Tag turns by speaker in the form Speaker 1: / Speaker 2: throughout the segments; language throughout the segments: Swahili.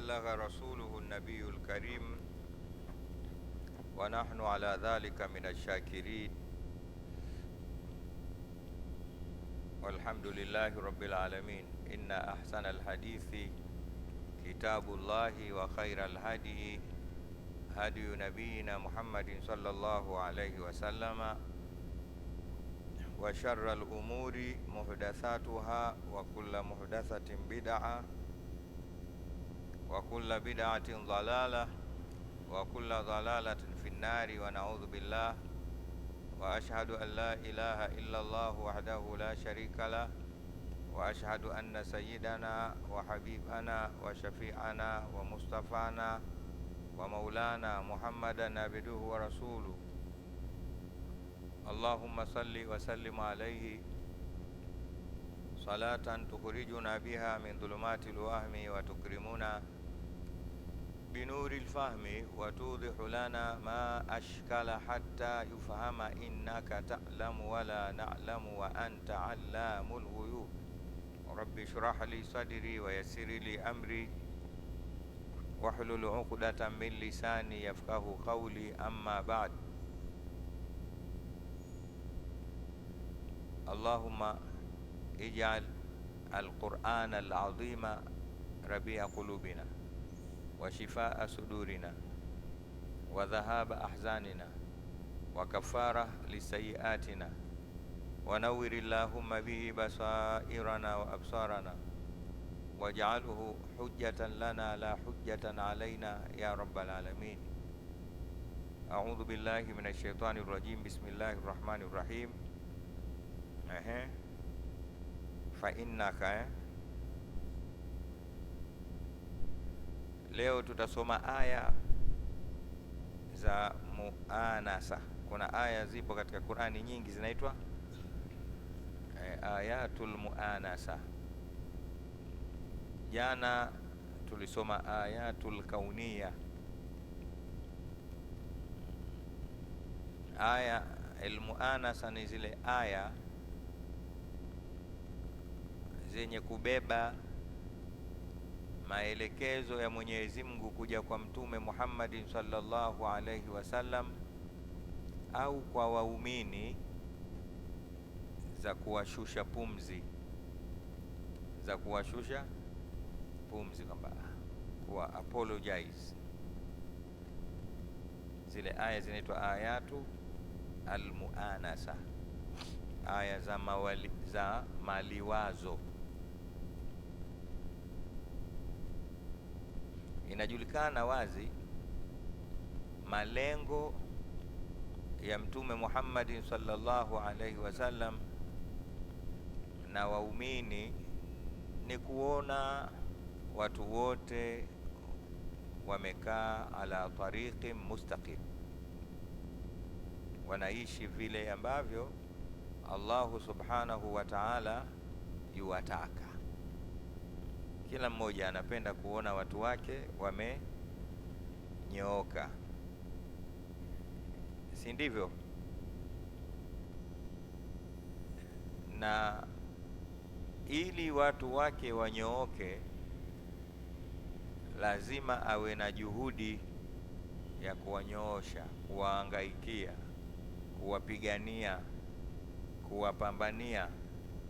Speaker 1: وبلغ رسوله النبي الكريم ونحن على ذلك من الشاكرين والحمد لله رب العالمين. إن أحسن الحديث كتاب الله وخير الهدي هدي نبينا محمد صلى الله عليه وسلم وشر الأمور محدثاتها وكل محدثة بدعة وكل بدعة ضلالة وكل ضلالة في النار ونعوذ بالله. وأشهد أن لا إله إلا الله وحده لا شريك له وأشهد أن سيدنا وحبيبنا وشفيعنا ومصطفانا ومولانا محمدا عبده ورسوله. اللهم صل وسلم عليه صلاة تخرجنا بها من ظلمات الوهم وتكرمنا بنور الفهم وتوضح لنا ما أشكل حتى يفهم إنك تعلم ولا نعلم وأنت علام الغيوب. رب اشرح لي صدري ويسر لي أمري واحلل عقدة من لساني يفقه قولي. أما بعد، اللهم اجعل القرآن العظيم ربيع قلوبنا وشفاء صدورنا وذهاب أحزاننا وكفارة لسيئاتنا ونور اللهم به بصائرنا وأبصارنا واجعله حجة لنا لا حجة علينا يا رب العالمين. أعوذ بالله من الشيطان الرجيم. بسم الله الرحمن الرحيم. فإنك leo tutasoma aya za muanasa. Kuna aya zipo katika Qur'ani nyingi zinaitwa ayatul muanasa. Jana tulisoma ayatul kauniya. Aya al-muanasa ni zile aya zenye kubeba maelekezo ya Mwenyezi Mungu kuja kwa Mtume Muhammad sallallahu alaihi wasallam au kwa waumini za kuwashusha pumzi, kwamba kuwa apologize. Zile aya zinaitwa ayatu al-muanasa, aya za maliwazo. Inajulikana wazi malengo ya Mtume Muhammad sallallahu alaihi wasallam na waumini ni kuona watu wote wamekaa ala tariqi mustaqim, wanaishi vile ambavyo Allahu subhanahu wa ta'ala yuwataka. Kila mmoja anapenda kuona watu wake wamenyooka, si ndivyo? Na ili watu wake wanyooke, lazima awe na juhudi ya kuwanyoosha, kuwahangaikia, kuwapigania, kuwapambania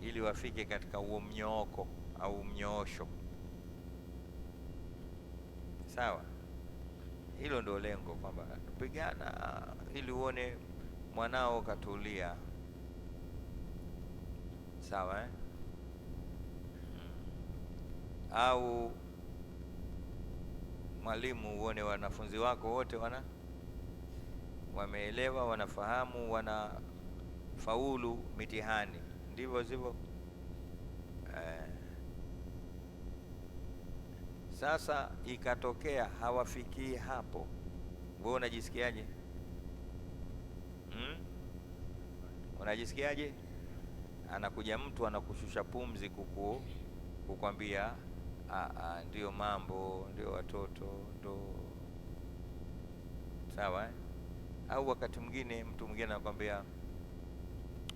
Speaker 1: ili wafike katika huo mnyooko au mnyoosho. Sawa, hilo ndio lengo, kwamba tupigana ili uone mwanao katulia. Sawa au mwalimu uone wanafunzi wako wote wameelewa, wanafahamu, wanafaulu mitihani. Ndivyo sivyo? Sasa ikatokea hawafikii hapo, wewe unajisikiaje? Unajisikiaje? Anakuja mtu anakushusha pumzi kukwambia ndio mambo, ndio watoto, ndio sawa. Au wakati mwingine mtu mwingine anakuambia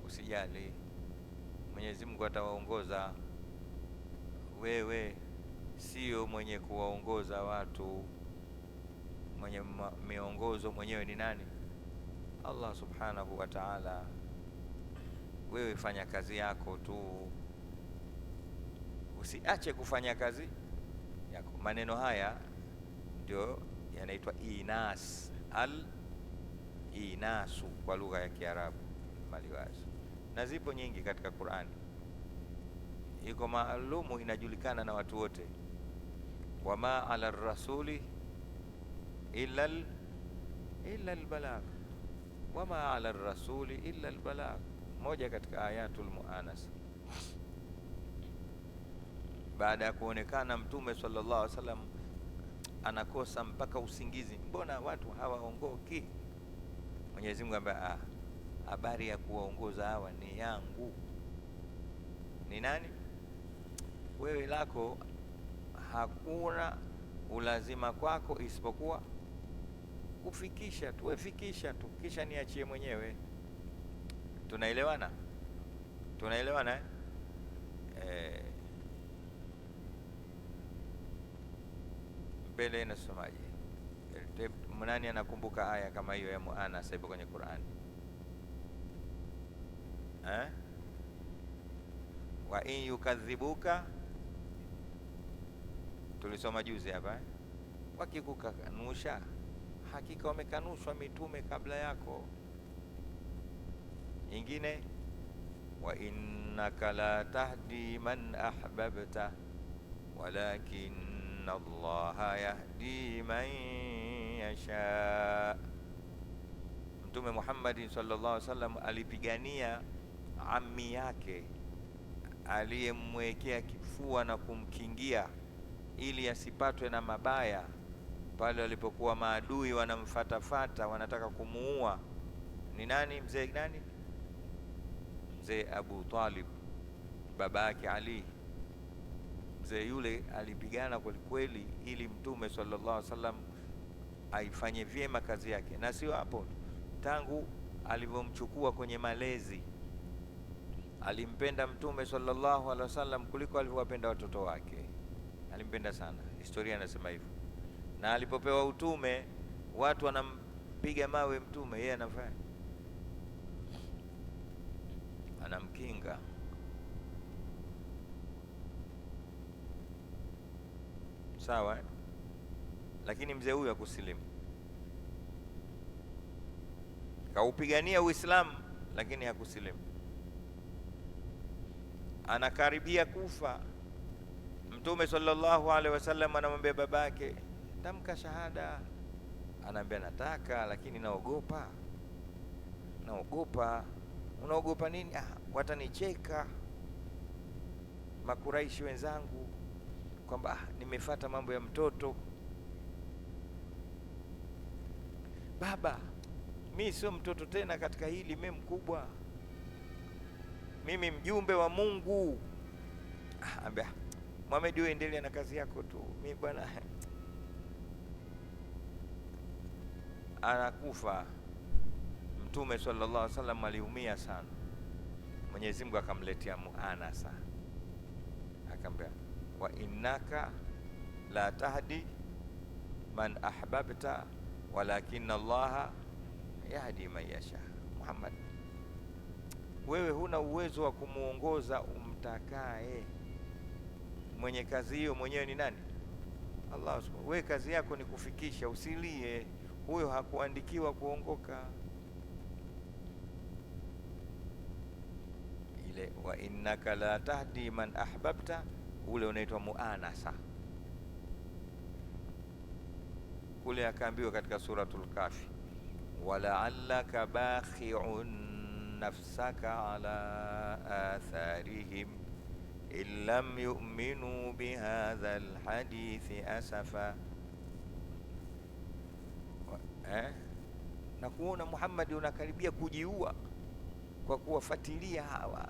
Speaker 1: usijali, Mwenyezi Mungu atawaongoza, wewe sio mwenye kuwaongoza watu. Mwenye miongozo mwenyewe ni nani? Allah subhanahu wa ta'ala. Wewe fanya kazi yako tu, usiache kufanya kazi yako. Maneno haya ndio yanaitwa inas, al-inasu kwa lugha ya Kiarabu, maliwazi, na zipo nyingi katika Qur'ani. Iko maalumu, inajulikana na watu wote. Wama ala rasuli illa albalagh, wama ala rasuli illa albalagh, moja katika ayatul muanas. Baada ya kuonekana Mtume sallallahu alaihi wasallam anakosa mpaka usingizi, mbona watu hawaongoki? Mwenyezi Mungu ambaye habari ya kuwaongoza hawa ni yangu. Ni nani? Wewe lako hakuna ulazima kwako isipokuwa kufikisha tu, wefikisha tu, kisha niachie mwenyewe. Tunaelewana? Tunaelewana mbele inasomaje? Nani anakumbuka aya kama hiyo ya muanas ipo kwenye Qur'ani? Wa in yukadhibuka, tulisoma juzi hapa, wakikukanusha, hakika wamekanushwa mitume kabla yako. Nyingine, wa innaka la tahdi man ahbabta walakinna Allaha yahdi man yasha. Mtume Muhammad sallallahu alaihi wasallam alipigania ammi yake aliyemwekea kifua na kumkingia ili asipatwe na mabaya pale walipokuwa maadui wanamfatafata, wanataka kumuua. Ni nani? Mzee nani? Mzee Abu Talib, baba yake Ali. Mzee yule alipigana kweli kweli ili Mtume sallallahu alaihi wasallam aifanye vyema kazi yake, na sio hapo, tangu alivyomchukua kwenye malezi alimpenda Mtume sallallahu alaihi wasallam kuliko alivyowapenda watoto wake. Alimpenda sana, historia inasema hivyo. Na alipopewa utume, watu wanampiga mawe Mtume, yeye anafanya, anamkinga. Sawa, lakini mzee huyu hakusilimu, kaupigania Uislamu lakini hakusilimu. Anakaribia kufa, Mtume sallallahu alaihi wasallam anamwambia babake, tamka shahada. Anaambia nataka, lakini naogopa. Unaogopa nini? Watanicheka Makuraishi wenzangu kwamba nimefuata mambo ya mtoto. Baba, mimi sio mtoto tena katika hili, mimi mkubwa, mimi mjumbe wa Mungu. Ambia Muhammad, wewe endelea na kazi yako tu, mimi bwana. Anakufa Mtume sallallahu alaihi wasallam, aliumia sana. Mwenyezi Mungu akamletea muanasa, akamwambia wa innaka la tahdi man ahbabta walakinna Allaha yahdi man yasha. Muhammad, wewe huna uwezo wa kumuongoza umtakaye. Mwenye kazi hiyo mwenyewe ni nani? Allah. Wewe kazi yako ni kufikisha, usilie. Huyo hakuandikiwa kuongoka. Ile wa innaka la tahdi man ahbabta, ule unaitwa muanasa. Kule akaambiwa katika suratul Kafi, wala'allaka bakhi'un nafsaka ala atharihim in lam yu'minu bihadha alhadithi asafa. Na kuona Muhammad unakaribia kujiua kwa kuwafuatilia hawa.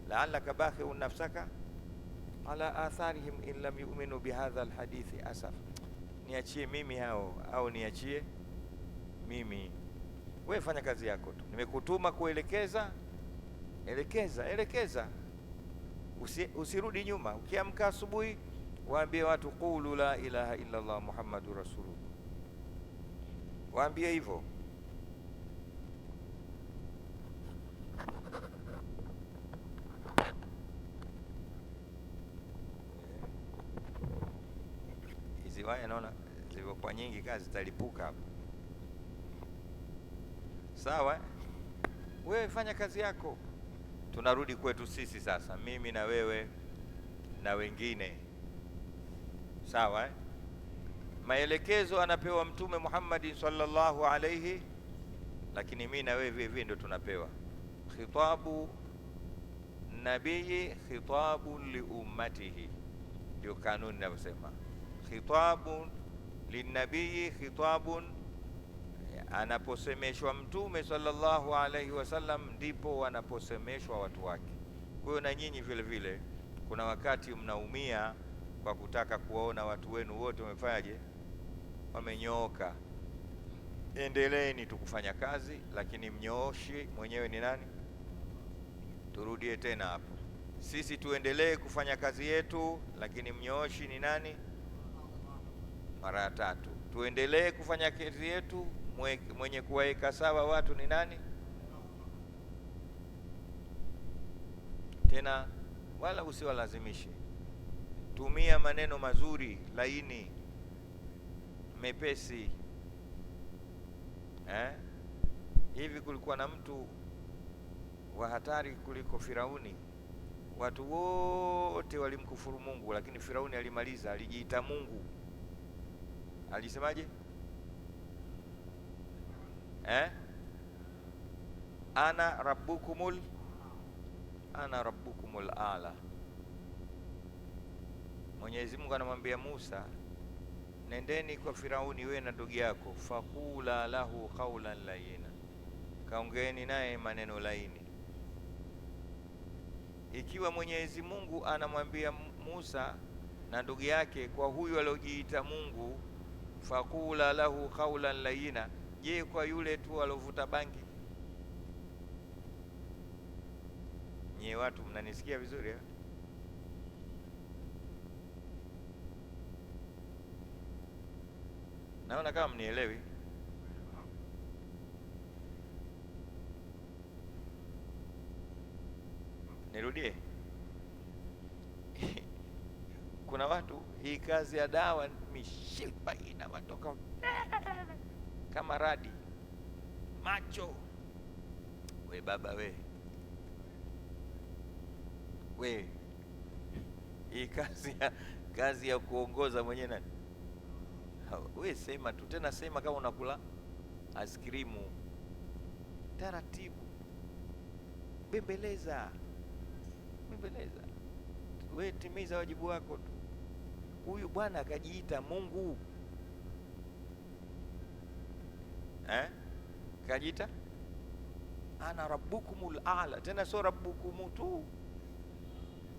Speaker 1: La'allaka bakhi'un nafsaka ala atharihim in lam yu'minu bihadha alhadithi asaf. Niachie mimi hao au niachie mimi? Wewe fanya kazi yako tu, nimekutuma kuelekeza, elekeza. Usirudi nyuma. Ukiamka asubuhi, waambie watu qulu la ilaha illa Allah Muhammadur Rasulullah, waambie hivyo. Hizi waya naona zilivyokuwa nyingi, kazi zitalipuka hapo. Sawa, wewe fanya kazi yako. Tunarudi kwetu sisi sasa, mimi na wewe na wengine. Sawa, maelekezo anapewa Mtume Muhammad sallallahu alayhi, lakini mimi na wewe vile ndio tunapewa khitabu nabii, khitabu li ummatihi. Ndio kanuni inavyosema, khitabun linabii, khitabun, anaposemeshwa Mtume sallallahu alaihi wasallam ndipo wanaposemeshwa watu wake. Kwa hiyo na nyinyi vile vile kuna wakati mnaumia kwa kutaka kuwaona watu wenu wote wamefanyaje, wamenyooka. Endeleeni tu kufanya kazi, lakini mnyooshi mwenyewe ni nani? Turudie tena hapo, sisi tuendelee kufanya kazi yetu, lakini mnyooshi ni nani? Mara ya tatu. Tuendelee kufanya kazi yetu, mwenye kuwaweka sawa watu ni nani? Tena wala usiwalazimishe, tumia maneno mazuri, laini, mepesi. Hivi kulikuwa na mtu wa hatari kuliko Firauni. Watu wote walimkufuru Mungu, lakini Firauni alimaliza, alijiita Mungu. Alisemaje? Ana rabbukumul ala. Mwenyezi Mungu anamwambia Musa, nendeni kwa Firauni wewe na ndugu yako, faqula lahu qawlan layina, kaongeeni naye maneno laini. Ikiwa Mwenyezi Mungu anamwambia Musa na ndugu yake, kwa huyu aliojiita Mungu, faqula lahu qawlan layina, je, kwa yule tu alovuta bangi? Nyie watu mnanisikia vizuri ha? Naona kama mnielewi. Nirudie. Kuna watu hii kazi ya dawa mishipa inawatoka kama radi macho. We baba we hii kazi ya kuongoza mwenyewe nani? We sema tu, tena sema kama unakula askrimu, taratibu, bembeleza. We timiza wajibu wako tu. Huyu bwana akajiita Mungu, kajiita ana rabbukumul a'la. Tena sio rabbukum tu,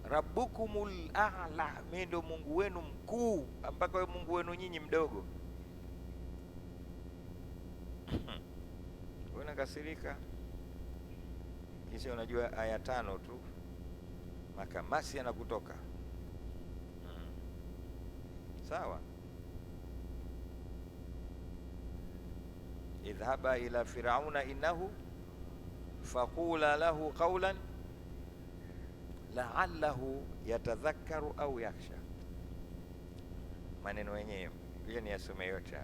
Speaker 1: rabbukumul a'la, mimi ndo Mungu wenu mkuu, mpaka wewe Mungu wenu nyinyi mdogo. Unakasirika kisha unajua aya 5 tu makamasi yanakutoka. Sawa, idhhaba ila firauna innahu faqula lahu qawlan la'allahu yatadhakkaru au yakhsha. Maneno yenyewe hiyo ni yasome yote.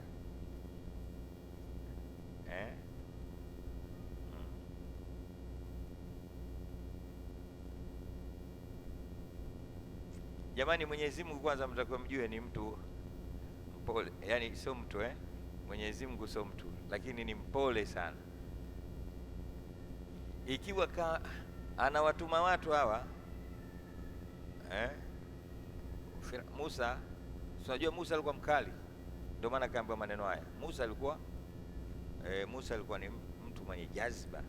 Speaker 1: Jamani, Mwenyezi Mungu kwanza mtakuwa mjue ni mtu mpole, yani sio mtu Mwenyezi Mungu sio mtu, lakini ni mpole sana. Ikiwa anawatuma watu hawa Musa, unajua Musa alikuwa mkali, ndio maana kaambiwa maneno haya. Musa alikuwa ni mtu mwenye jazba.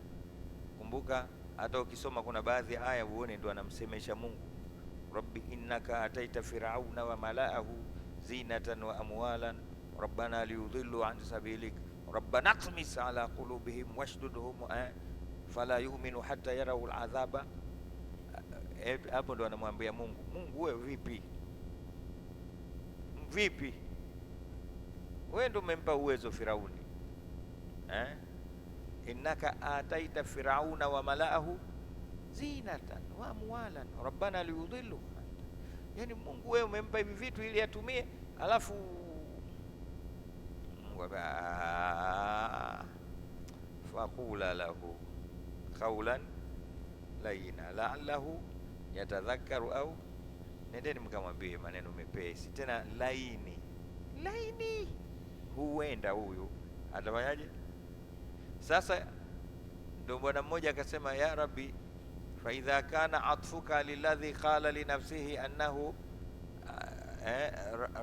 Speaker 1: Kumbuka hata ukisoma kuna baadhi ya aya uone ndio anamsemesha Mungu, rabbi innaka ataita firauna wa malaahu zinatan wa amwalan rabbana liyudhillu an sabilik rabbana qmis ala qulubihim washdudhum fala yu'minu hatta yarau al'adhaba Hapo ndo anamwambia Mungu, Mungu wewe vipi? Wewe ndo umempa uwezo Firauni, innaka ataita firauna wa malaahu zinatan wa amwalan rabbana liyudhillu. Yani Mungu wewe umempa hivi vitu ili atumie, alafu faqula lahu qawlan layina la'allahu yatadhakkaru au, nendeni mkamwambie maneno mepesi tena laini, huenda huyu atafanyaje? Sasa ndio bwana mmoja akasema, ya Rabbi, fa idha kana atfuka lilladhi qala li nafsihi annahu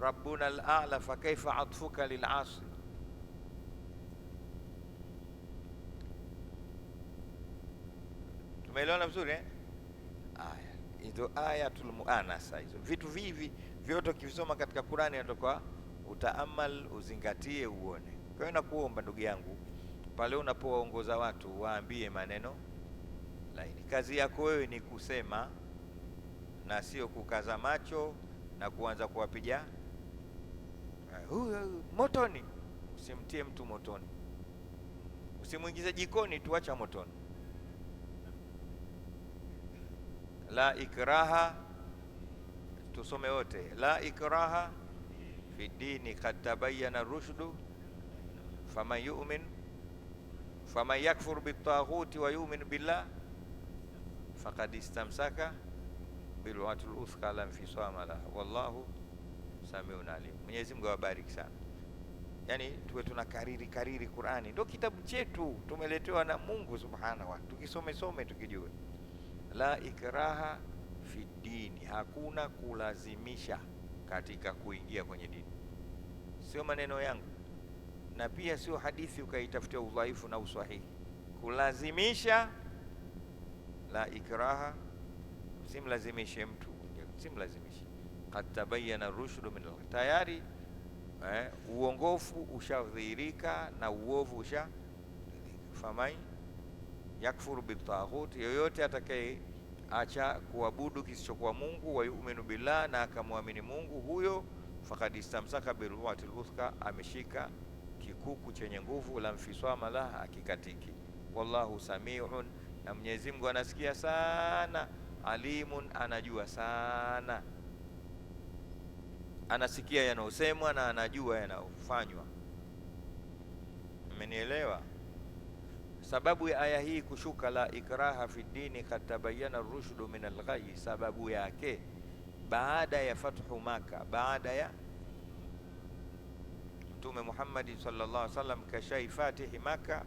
Speaker 1: rabbuna al-a'la fa kaifa atfuka lil-'asi. Tumeelewana vizuri Aya hizo, ayatul muanasa hizo, vitu vivi vyote ukisoma katika Qur'ani ndio utaamal, uzingatie, uone. Kwa hiyo nakuomba ndugu yangu, pale unapowaongoza watu waambie maneno laini. Kazi yako wewe ni kusema na sio kukaza macho na kuanza kuwapiga motoni. Usimtie mtu motoni, usimuingize jikoni, tuacha motoni. La ikraha, tusome wote, la ikraha fi dini qad tabayyana rushdu faman yakfur bitaghuti wa yu'min billah faqad istamsaka bil'urwatil wuthqa la infisama laha wallahu samiun alim. Mwenyezi Mungu awabariki sana. Yani tuwe tuna kariri Qur'ani, ndio kitabu chetu tumeletewa na Mungu subhanahu wa ta'ala, tukisome tukijua. La ikraha fi dini, hakuna kulazimisha katika kuingia kwenye dini. Sio maneno yangu na pia sio hadithi ukaitafutia udhaifu na usahihi. Kulazimisha, la ikraha, simlazimishe mtu, simlazimishe. Qad tabayyana rushdu min al-ghayy, tayari uongofu ushadhihirika na uovu ushadhihirika. Famai yakfuru bitaghuti, yoyote atakaye acha kuabudu kisichokuwa Mungu, wa yu'minu billah, na akamwamini Mungu, huyo faqad istamsaka bil'urwatil wuthqa, ameshika kikuku chenye nguvu, la mfiswama laha, akikatiki. Wallahu samiun, na Mwenyezi Mungu anasikia sana, alimun, anajua sana, anasikia yanayosemwa na anajua yanayofanywa. Mmenielewa? Sababu ya aya hii kushuka, la ikraha fi dini qad tabayyana ar-rushdu min al-ghayy, sababu yake baada ya fathu Maka, baada ya Mtume Muhammad sallallahu alaihi wasallam kashai fatihi Maka,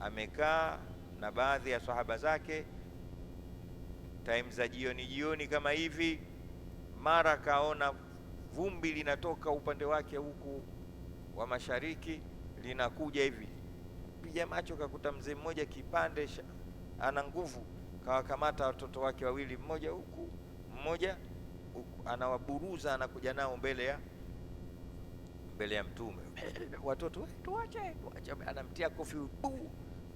Speaker 1: amekaa na baadhi ya sahaba zake time za jioni kama hivi, mara kaona vumbi linatoka upande wake huku wa mashariki linakuja hivi, piga macho kakuta mzee mmoja kipande ana nguvu, kawakamata watoto wake wawili, mmoja huku mmoja huku, anawaburuza, anakuja nao mbele ya Mtume. Watoto, tuache, anamtia kofi,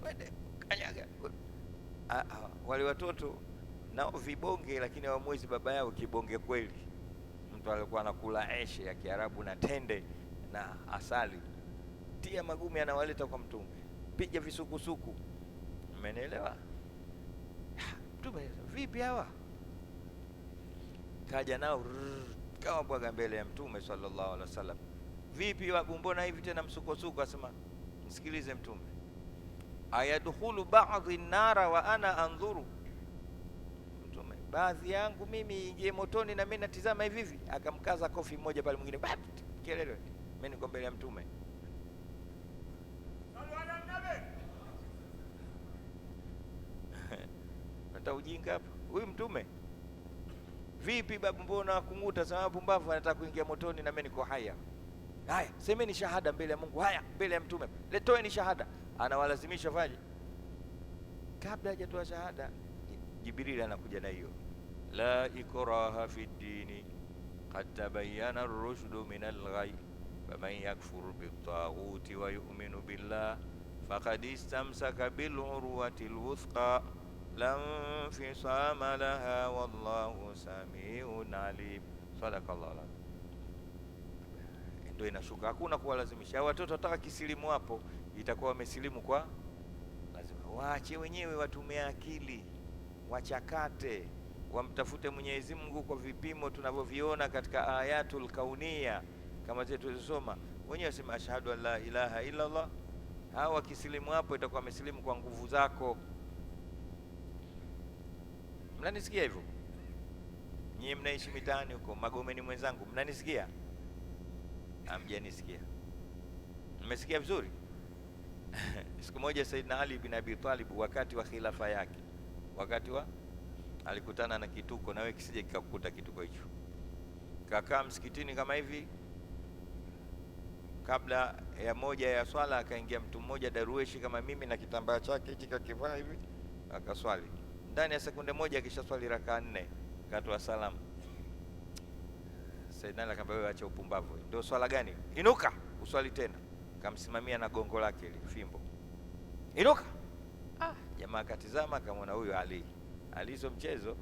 Speaker 1: wende kanyaga. Wale watoto nao vibonge, lakini hawamwezi baba yao kibonge kweli. Mtu alikuwa anakula eshe ya Kiarabu na tende na asali, tia magumi, anawaleta kwa Mtume, piga visukusuku. Mmenielewa? Mtume, vipi hawa? Kaja nao kawa bwaga mbele ya Mtume sallallahu alaihi wasallam. Vipi wabu, mbona hivi tena msukosuko? Asema, msikilize Mtume, ayadkhulu ba'dhi an-nara wa ana anzuru. Mtume, baadhi yangu mimi ingie motoni na mimi natizama hivi. Akamkaza kofi mmoja pale, mwingine kelele. Mimi niko mbele ya Mtume. Nata ujinga hapa huyu Mtume. Vipi babu, mbona kunguta? Sababu mbavu anataka kuingia motoni na mimi niko haya. Haya, semeni shahada mbele ya Mungu. Haya, mbele ya Mtume, letoeni shahada. Anawalazimisha faje. Kabla hajatoa shahada, Jibril anakuja na hiyo, la ikraha fi dini qad tabayyana ar-rushdu min al-ghayy faman yakfur bit-taghuti wa yu'minu billah faqad istamsaka bil-urwatil wuthqa la infisama laha wallahu samiun alim. Sadaqallahu alazim. Ndio inashuka, hakuna kuwalazimisha. Watoto wataka kisilimu hapo, itakuwa wamesilimu kwa lazima. Waache wenyewe watumie akili, wachakate, wamtafute Mwenyezi Mungu kwa vipimo tunavyoviona katika ayatul kaunia kama zile tulizosoma. Wenyewe wasema ashhadu an la ilaha illa Allah. Hao wakisilimu hapo itakuwa wamesilimu kwa nguvu zako. Mnanisikia hivyo? Nyie mnaishi mitaani huko, Magomeni mwenzangu, mnanisikia? Hamjanisikia? Mmesikia vizuri? Siku moja Saidina Ali bin Abi Talib wakati wa khilafa yake, wakati wa alikutana na kituko, na wewe kisije kikakukuta kituko hicho. Kakaa msikitini kama hivi, kabla ya moja ya swala akaingia mtu mmoja darueshi kama mimi na kitambaa chake hichi kakivaa hivi, akaswali. Ndani ya sekunde moja akisha swali rakaa 4 katoa salamu. Saidina Ali akamwambia, wewe acha upumbavu, ndio swala gani? Inuka uswali tena. Kamsimamia na gongo lake ile fimbo, inuka. Jamaa akatizama akamwona huyu Ali. Alizo mchezo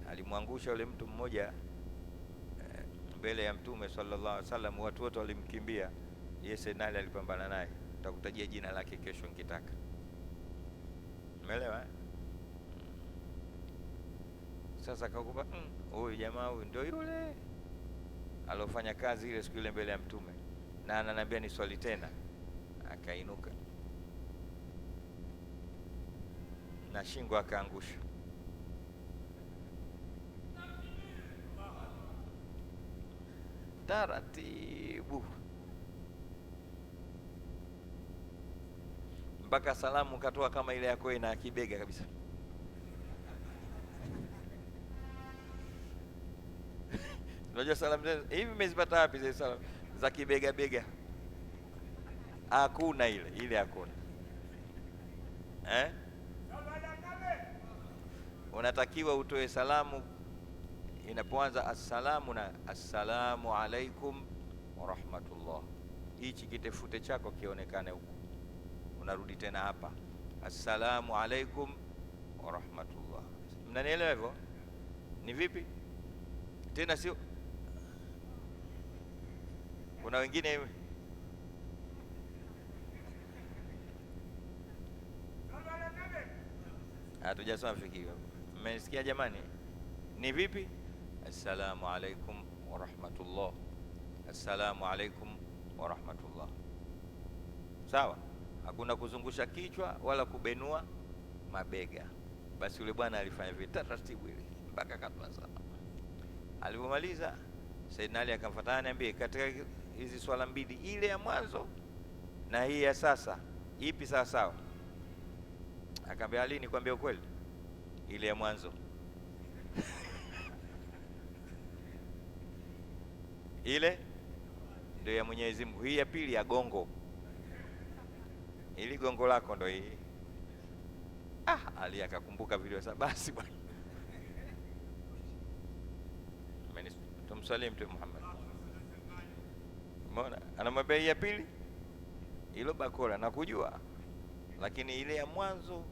Speaker 1: alimwangusha yule mtu mmoja mbele ya Mtume sallallahu alaihi wasallam, watu wote walimkimbia. Yeye Saidina Ali alipambana naye, nitakutajia jina lake kesho nikitaka. Umeelewa? Sasa kakupa huyu jamaa huyu ndio yule alofanya kazi ile siku ile mbele ya Mtume, na ananiambia ni swali tena. Akainuka na shingo akaangusha. Taratibu mpaka salamu katoa kama ile yako ina kibega kabisa. Unajua salamu hivi mmezipata wapi zile salamu za kibega bega? Hakuna ile hakuna. Unatakiwa utoe salamu inapoanza assalamu na assalamu alaikum wa rahmatullah. Hichi kitefute chako kionekane huko, unarudi tena hapa assalamu alaikum wa rahmatullah. Mnanielewa hivyo? Ni vipi tena? Sio kuna wengine hatujasoma fikiri. Mmesikia jamani? Ni vipi? Assalamu alaikum wa rahmatullah, assalamu alaikum wa rahmatullah. Sawa? Hakuna kuzungusha kichwa wala kubenua mabega. Basi yule bwana alifanya vita taratibu ile mpaka katoa salamu. Alipomaliza Saidina Ali akamfuata, niambie, katika hizi swala mbili, ile ya mwanzo na hii ya sasa, ipi sawa sawa? Akamwambia, Ali, nikwambie ukweli, ile ya mwanzo ile ndio ya Mwenyezi Mungu, hii ya pili ya gongo, ili gongo lako ndio hii. Ali akakumbuka video sasa, basi bwana, tumsalie Mtume Muhammad. Umeona, anamwambia hii ya pili ilo bakora na kujua, lakini ile ya mwanzo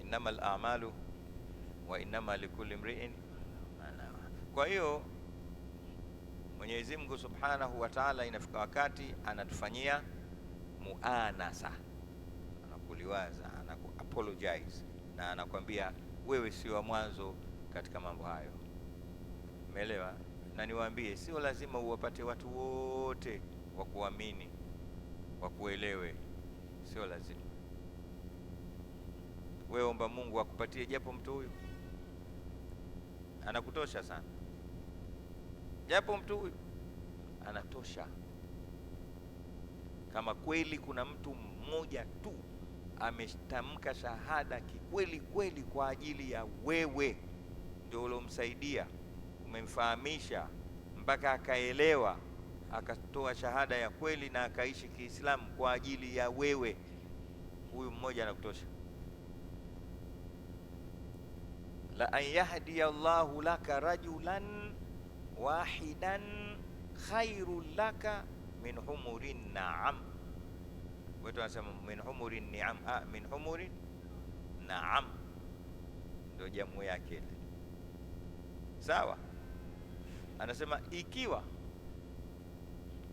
Speaker 1: innamal a'malu wa innama likulli imri'in ma nawa. Kwa hiyo Mwenyezi Mungu Subhanahu wa Ta'ala inafika wakati anatufanyia muanasa, anakuliwaza, anaku-apologize na anakwambia wewe si wa mwanzo katika mambo hayo. Umeelewa? Na niwaambie, sio lazima uwapate watu wote wa kuamini, wa kuelewe, sio lazima. Wewe omba Mungu akupatie japo mtu huyu anakutosha sana, japo mtu huyu anatosha. Kama kweli kuna mtu mmoja tu ametamka shahada kikweli kweli kwa ajili ya wewe, ndio ulomsaidia, umemfahamisha mpaka akaelewa, akatoa shahada ya kweli na akaishi Kiislamu kwa ajili ya wewe, huyu mmoja anakutosha. La an yahdiya Allahu laka rajulan wahidan khairul laka min humurin na'am. Watu wanasema min humuri ni'am, min humuri naam, ndio jamu yake ile. Sawa, anasema ikiwa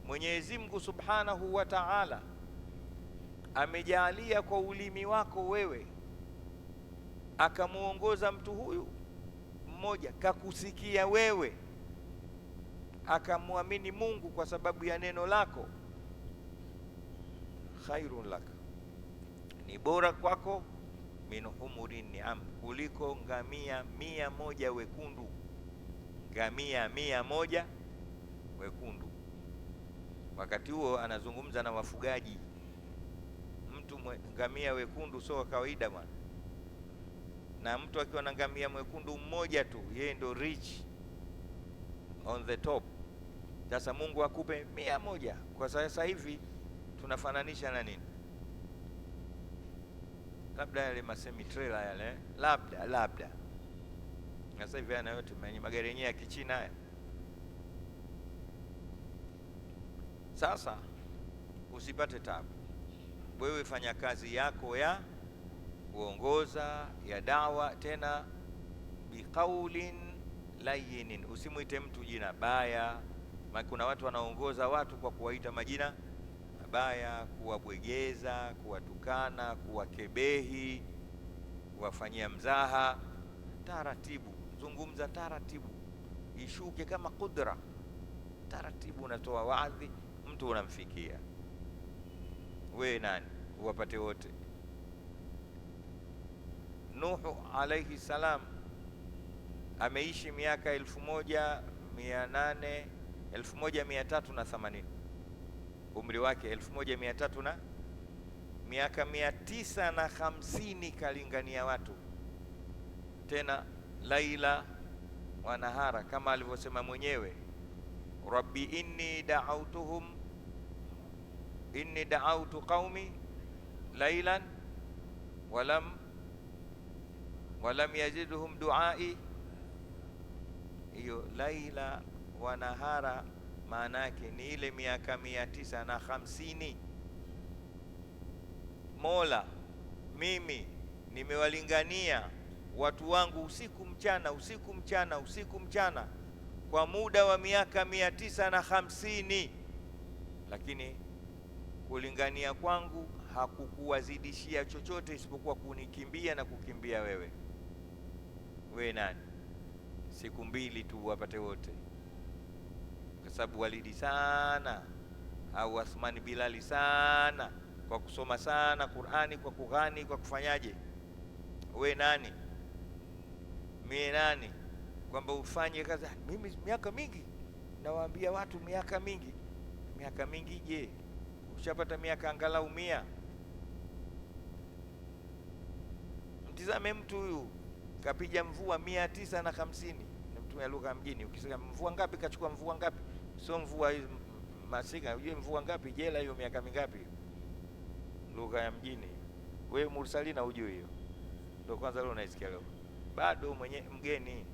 Speaker 1: Mwenyezi Mungu Subhanahu wa Ta'ala amejalia kwa ulimi wako wewe, akamuongoza mtu huyu mmoja, kakusikia wewe, akamwamini Mungu kwa sababu ya neno lako, khairun lak, ni bora kwako, min humurin ni'am, kuliko ngamia 100 wekundu. Ngamia 100 wekundu. Wakati huo anazungumza na wafugaji. Mtu ngamia wekundu sio kawaida bwana, na mtu akiwa na ngamia mwekundu mmoja tu, yeye ndo rich on the top. Sasa Mungu akupe 100. Kwa sasa hivi tunafananisha na nini? Labda yale masemi trailer yale, labda sasa hivi ana yote mwenye magari yenyewe ya kichina haya. Sasa usipate tabu, wewe fanya kazi yako ya kuongoza, ya dawa, tena biqaulin layinin. Usimwite mtu jina baya, maana kuna watu wanaongoza watu kwa kuwaita majina mabaya, kuwabwegeza, kuwatukana, kuwakebehi, kuwafanyia mzaha. Taratibu, zungumza taratibu, ishuke kama kudra, taratibu. Unatoa waadhi, mtu unamfikia. We nani uwapate wote? Nuhu alayhi salam ameishi miaka 1380, umri wake 1300 na miaka 950 kalingania watu, tena laila wa nahara, kama alivyosema mwenyewe, rabbi inni da'awtu qaumi lailan walam yazidhum duai. Hiyo laila wa nahara maana yake ni ile miaka 950. Mola, mimi nimewalingania watu wangu usiku mchana kwa muda wa miaka 950, lakini kulingania kwangu hakukuwazidishia chochote isipokuwa kunikimbia na kukimbia wewe. We nani? Siku 2 tu wapate wote, kwa sababu Walidi sana au Athmani Bilali sana kwa kusoma sana Qur'ani, kwa kughani, kwa kufanyaje. We nani? Mimi nani kwamba ufanye kazi? Mimi miaka mingi nawaambia watu, miaka mingi. Je, ushapata miaka angalau 100? Mtizame mtu huyu kapiga mvua 950, ni mtu lugha mjini. Ukisema mvua ngapi, kachukua mvua ngapi, sio mvua masika. Unajua mvua ngapi? Jela hiyo miaka mingapi? Lugha ya mjini. Wewe mursalina hujui hiyo, ndio kwanza leo unaisikia leo, bado mwenye mgeni.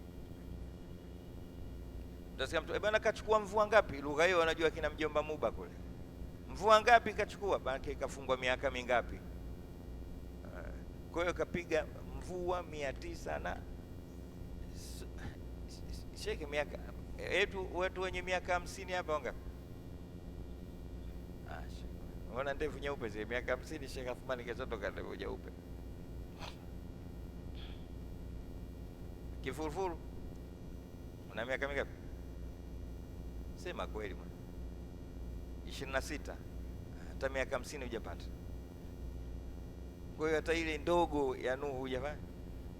Speaker 1: Utasikia mtu bwana kachukua mvua ngapi, lugha hiyo wanajua kina mjomba Muba kule. Mvua ngapi kachukua, bana kafungwa miaka mingapi. Kwa hiyo kapiga mvua 900 na sheke miaka wetu wenye miaka 50 hapa wangapi? Unaona ndevu nyeupe zile miaka 50, Sheikh Athmani katoka ndevu nyeupe. Kifurufuru una miaka mingapi? Sema kweli bwana. 26. Hata miaka 50 hujapata. Kwa hiyo hata ile ndogo ya Nuhu jamani,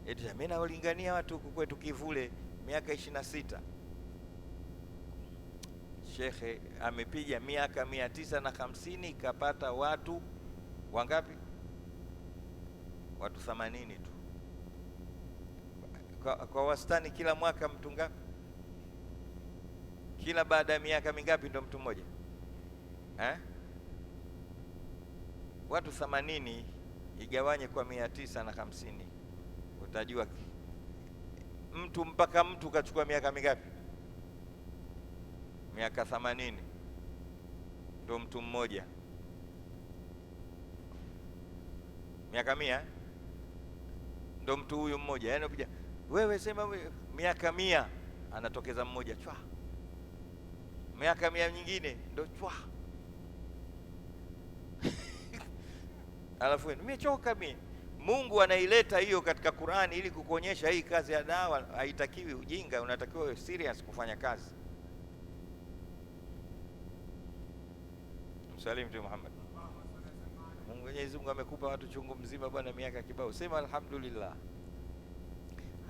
Speaker 1: eti mimi naulingania watu huku kwetu Kivule miaka 26. Shekhe amepiga miaka 950, kapata watu wangapi? Watu 80 tu. Kwa wastani kila mwaka mtu ngapi? Kila baada ya miaka mingapi ndo mtu mmoja? Watu 80 igawanye kwa 950, utajua mtu mpaka mtu kachukua miaka mingapi? Miaka 80 ndo mtu mmoja. miaka 100 ndo mtu huyu mmoja. Yaani ukija wewe sema miaka 100, anatokeza mmoja chwa, miaka 100 nyingine ndo chwa. Alafu nimechoka mimi. Mungu anaileta hiyo katika Qur'ani ili kukuonyesha hii kazi ya dawa haitakiwi ujinga, unatakiwa uwe serious kufanya kazi. Msalimu Mtume Muhammad. Mwenyezi Mungu amekupa watu chungu mzima bwana, miaka kibao, sema alhamdulillah.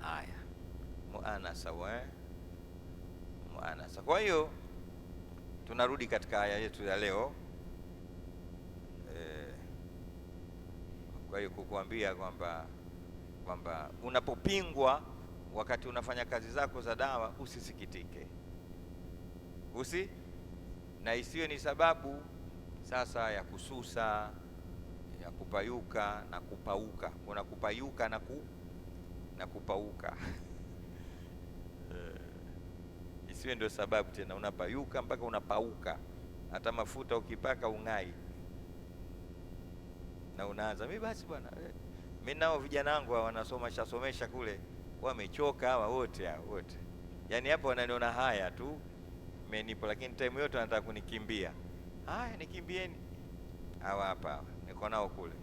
Speaker 1: Haya, muanasa muanasa. Kwa hiyo tunarudi katika aya yetu ya leo. Kwa hiyo kukuambia kwamba unapopingwa wakati unafanya kazi zako za dawa, usisikitike, na isiwe ni sababu sasa ya kususa, ya kupayuka na kupauka. Kuna kupayuka na kupauka. Isiwe ndio sababu tena unapayuka mpaka unapauka, hata mafuta ukipaka ung'ai na unaanza mimi basi bwana. Mimi nao vijana wangu wanasomesha kule, wamechoka hawa wote. Yaani hapo wananiona haya tu mmenipo, lakini time yote wanataka kunikimbia. Haya, nikimbieni. Hawa hapa niko nao kule,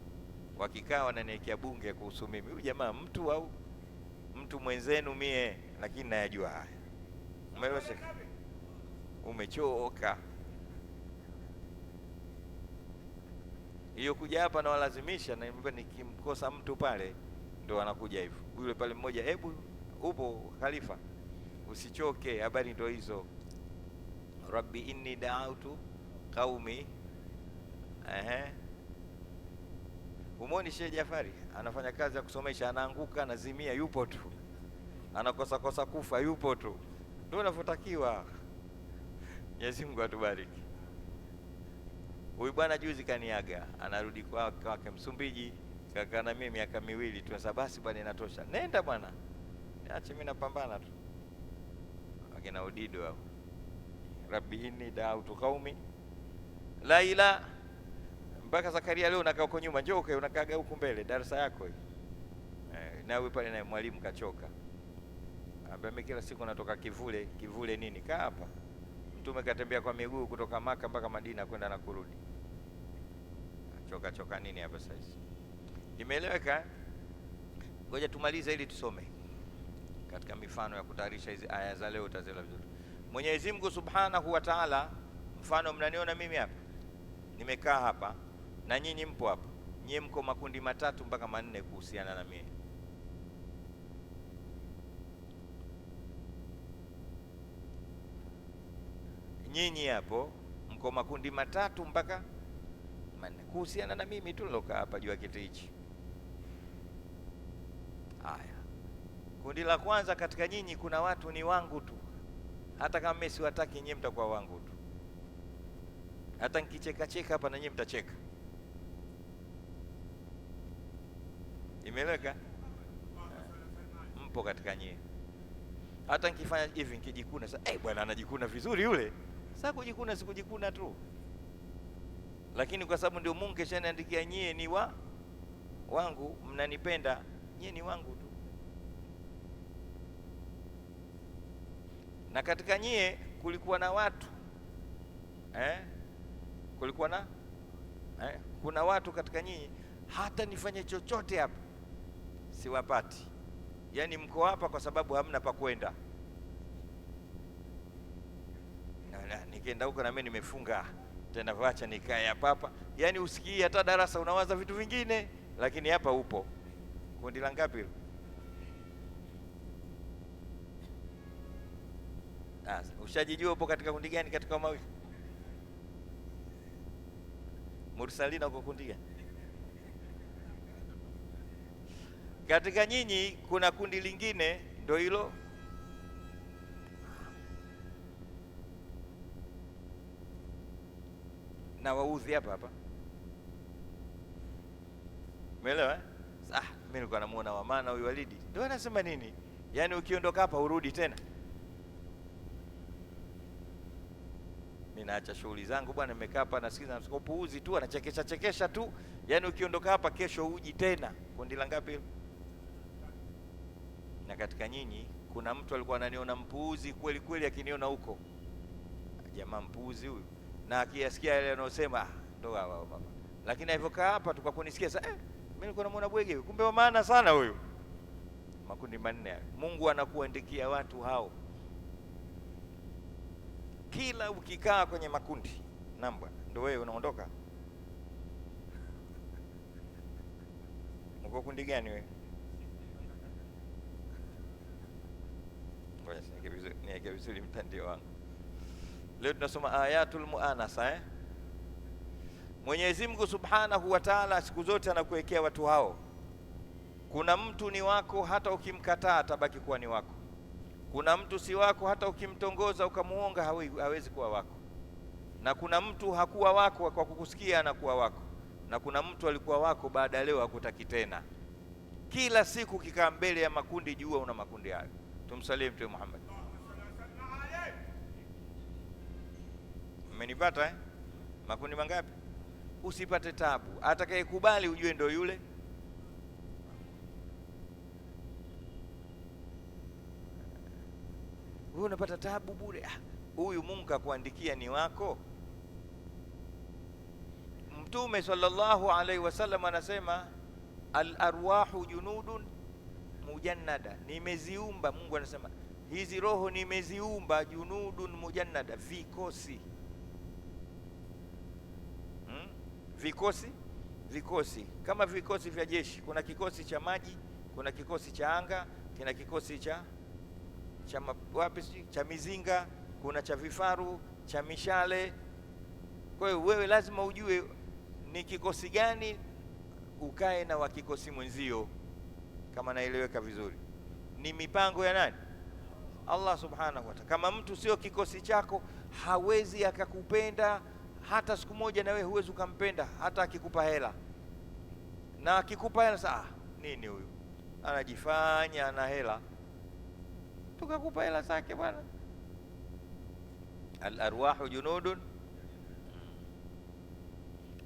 Speaker 1: wakikaa wananiwekea bunge kuhusu mimi. Huyu jamaa mtu au mtu mwenzenu mie, lakini nayajua haya. Umechoka. Hiyo kuja hapa na walazimisha, na nikimkosa mtu pale ndo wanakuja hivyo. Yule pale mmoja, hebu upo Khalifa, usichoke, habari ndo hizo. Rabbi inni da'autu qaumi. Umoni Sheikh Jafari anafanya kazi ya kusomesha, anaanguka, anazimia, yupo tu, anakosa kufa, yupo tu. Ndio unavyotakiwa. Mwenyezi Mungu atubariki. Huyu bwana juzi kaniaga, anarudi kwake Msumbiji, kakaa na mimi miaka 2 tu. Sasa basi bwana, inatosha, nenda bwana, niache mimi napambana tu. Akina Udido hao, Rabbi inni da'autu qaumi la ila. Mpaka Zakaria leo unakaa huko nyuma, njoo unakaaga huku mbele darasa yako hii. Na wewe pale na mwalimu kachoka, ambaye mimi kila siku natoka kivule nini, kaa hapa. Mtume katembea kwa miguu kutoka Maka mpaka Madina kwenda na kurudi. Choka nini hapa sasa? Imeeleweka? Ngoja tumalize ili tusome katika mifano ya kutayarisha hizi aya za leo, utazela vizuri. Mwenyezi Mungu Subhanahu wa Ta'ala, mfano mnaniona mimi hapa, nimekaa hapa na nyinyi mpo hapa. Nyinyi mko makundi 3 mpaka 4 kuhusiana na mimi. Nyinyi hapo mko makundi 3 mpaka 4 kuhusiana na mimi tu nilokaa hapa juu ya kiti hichi. Haya, kundi la kwanza katika nyinyi, kuna watu ni wangu tu, hata kama mimi siwataki, nyinyi mtakuwa wangu tu. Hata nikicheka hapa na nyinyi mtacheka. Imeleka? Mpo katika nyinyi. Hata nikifanya hivi, nikijikuna sasa, bwana anajikuna vizuri yule. Sasa kujikuna sikujikuna tu, lakini kwa sababu ndio Mungu keshaniandikia nyie ni wangu, mnanipenda, nyie ni wangu tu. Na katika nyie kulikuwa na watu kuna watu katika nyinyi, hata nifanye chochote hapa siwapati. Yaani mko hapa kwa sababu hamna pa kwenda. Nikienda huko na mimi nimefunga tena, waacha nikae hapa. Yaani usikii hata darasa, unawaza vitu vingine, lakini hapa upo. Kundi la ngapi hilo? Ushajijua upo katika kundi gani katika mawili? Mursalina uko kundi gani? Katika nyinyi kuna kundi lingine ndio hilo. Na waudhi hapa. Umeelewa? Mimi nilikuwa namuona wa maana huyu Walidi. Ndio anasema nini? Yaani ukiondoka hapa urudi tena. Mimi naacha shughuli zangu bwana, nimekaa hapa nasikiza upuuzi tu, anachekesha chekesha tu. Yaani ukiondoka hapa kesho uji tena. Kundi la ngapi? Na katika nyinyi kuna mtu alikuwa ananiona mpuuzi kweli kweli, akiniona huko, jamaa mpuuzi huyu, na akiyasikia yale anayosema ndo wao baba. Lakini alivyokaa hapa tukakunisikia sasa, mimi nilikuwa namuona bwege, kumbe wa maana sana huyu. Makundi manne. Mungu anakuandikia watu hao. Kila ukikaa kwenye makundi namba, ndio wewe unaondoka. Uko kundi gani wewe? Ngoja niweke vizuri mtandio wangu. Leo tunasoma ayatul muanasa. Mwenyezi Mungu Subhanahu wa Ta'ala siku zote anakuwekea watu hao. Kuna mtu ni wako hata ukimkataa atabaki kuwa ni wako. Kuna mtu si wako hata ukimtongoza ukamuonga hawezi kuwa wako. Na kuna mtu hakuwa wako kwa kukusikia anakuwa wako. Na kuna mtu alikuwa wako baada leo hakutaki tena. Kila siku kikaa mbele ya makundi, jua una makundi hayo. Tumsalie Mtume Muhammad. Mmenipata Makundi mangapi? Usipate tabu. Atakayekubali ujue ndio yule. Wewe unapata tabu bure. Huyu Mungu akuandikia ni wako. Mtume sallallahu alaihi wasallam anasema al-arwahu junudun mujannada, nimeziumba. Mungu anasema hizi roho nimeziumba, junudun mujannada, vikosi. Vikosi kama vikosi vya jeshi. Kuna kikosi cha maji, kuna kikosi cha anga, kuna kikosi cha cha mizinga, kuna cha vifaru, cha mishale. Kwa hiyo wewe lazima ujue ni kikosi gani, ukae na wa kikosi mwenzio. Kama naeleweka vizuri, ni mipango ya nani? Allah Subhanahu wa Ta'ala. Kama mtu sio kikosi chako, hawezi akakupenda hata siku moja, na wewe huwezi ukampenda hata akikupa hela. Na akikupa hela sasa, nini huyu anajifanya ana hela, tukakupa hela zake bwana. Al-arwahu junudun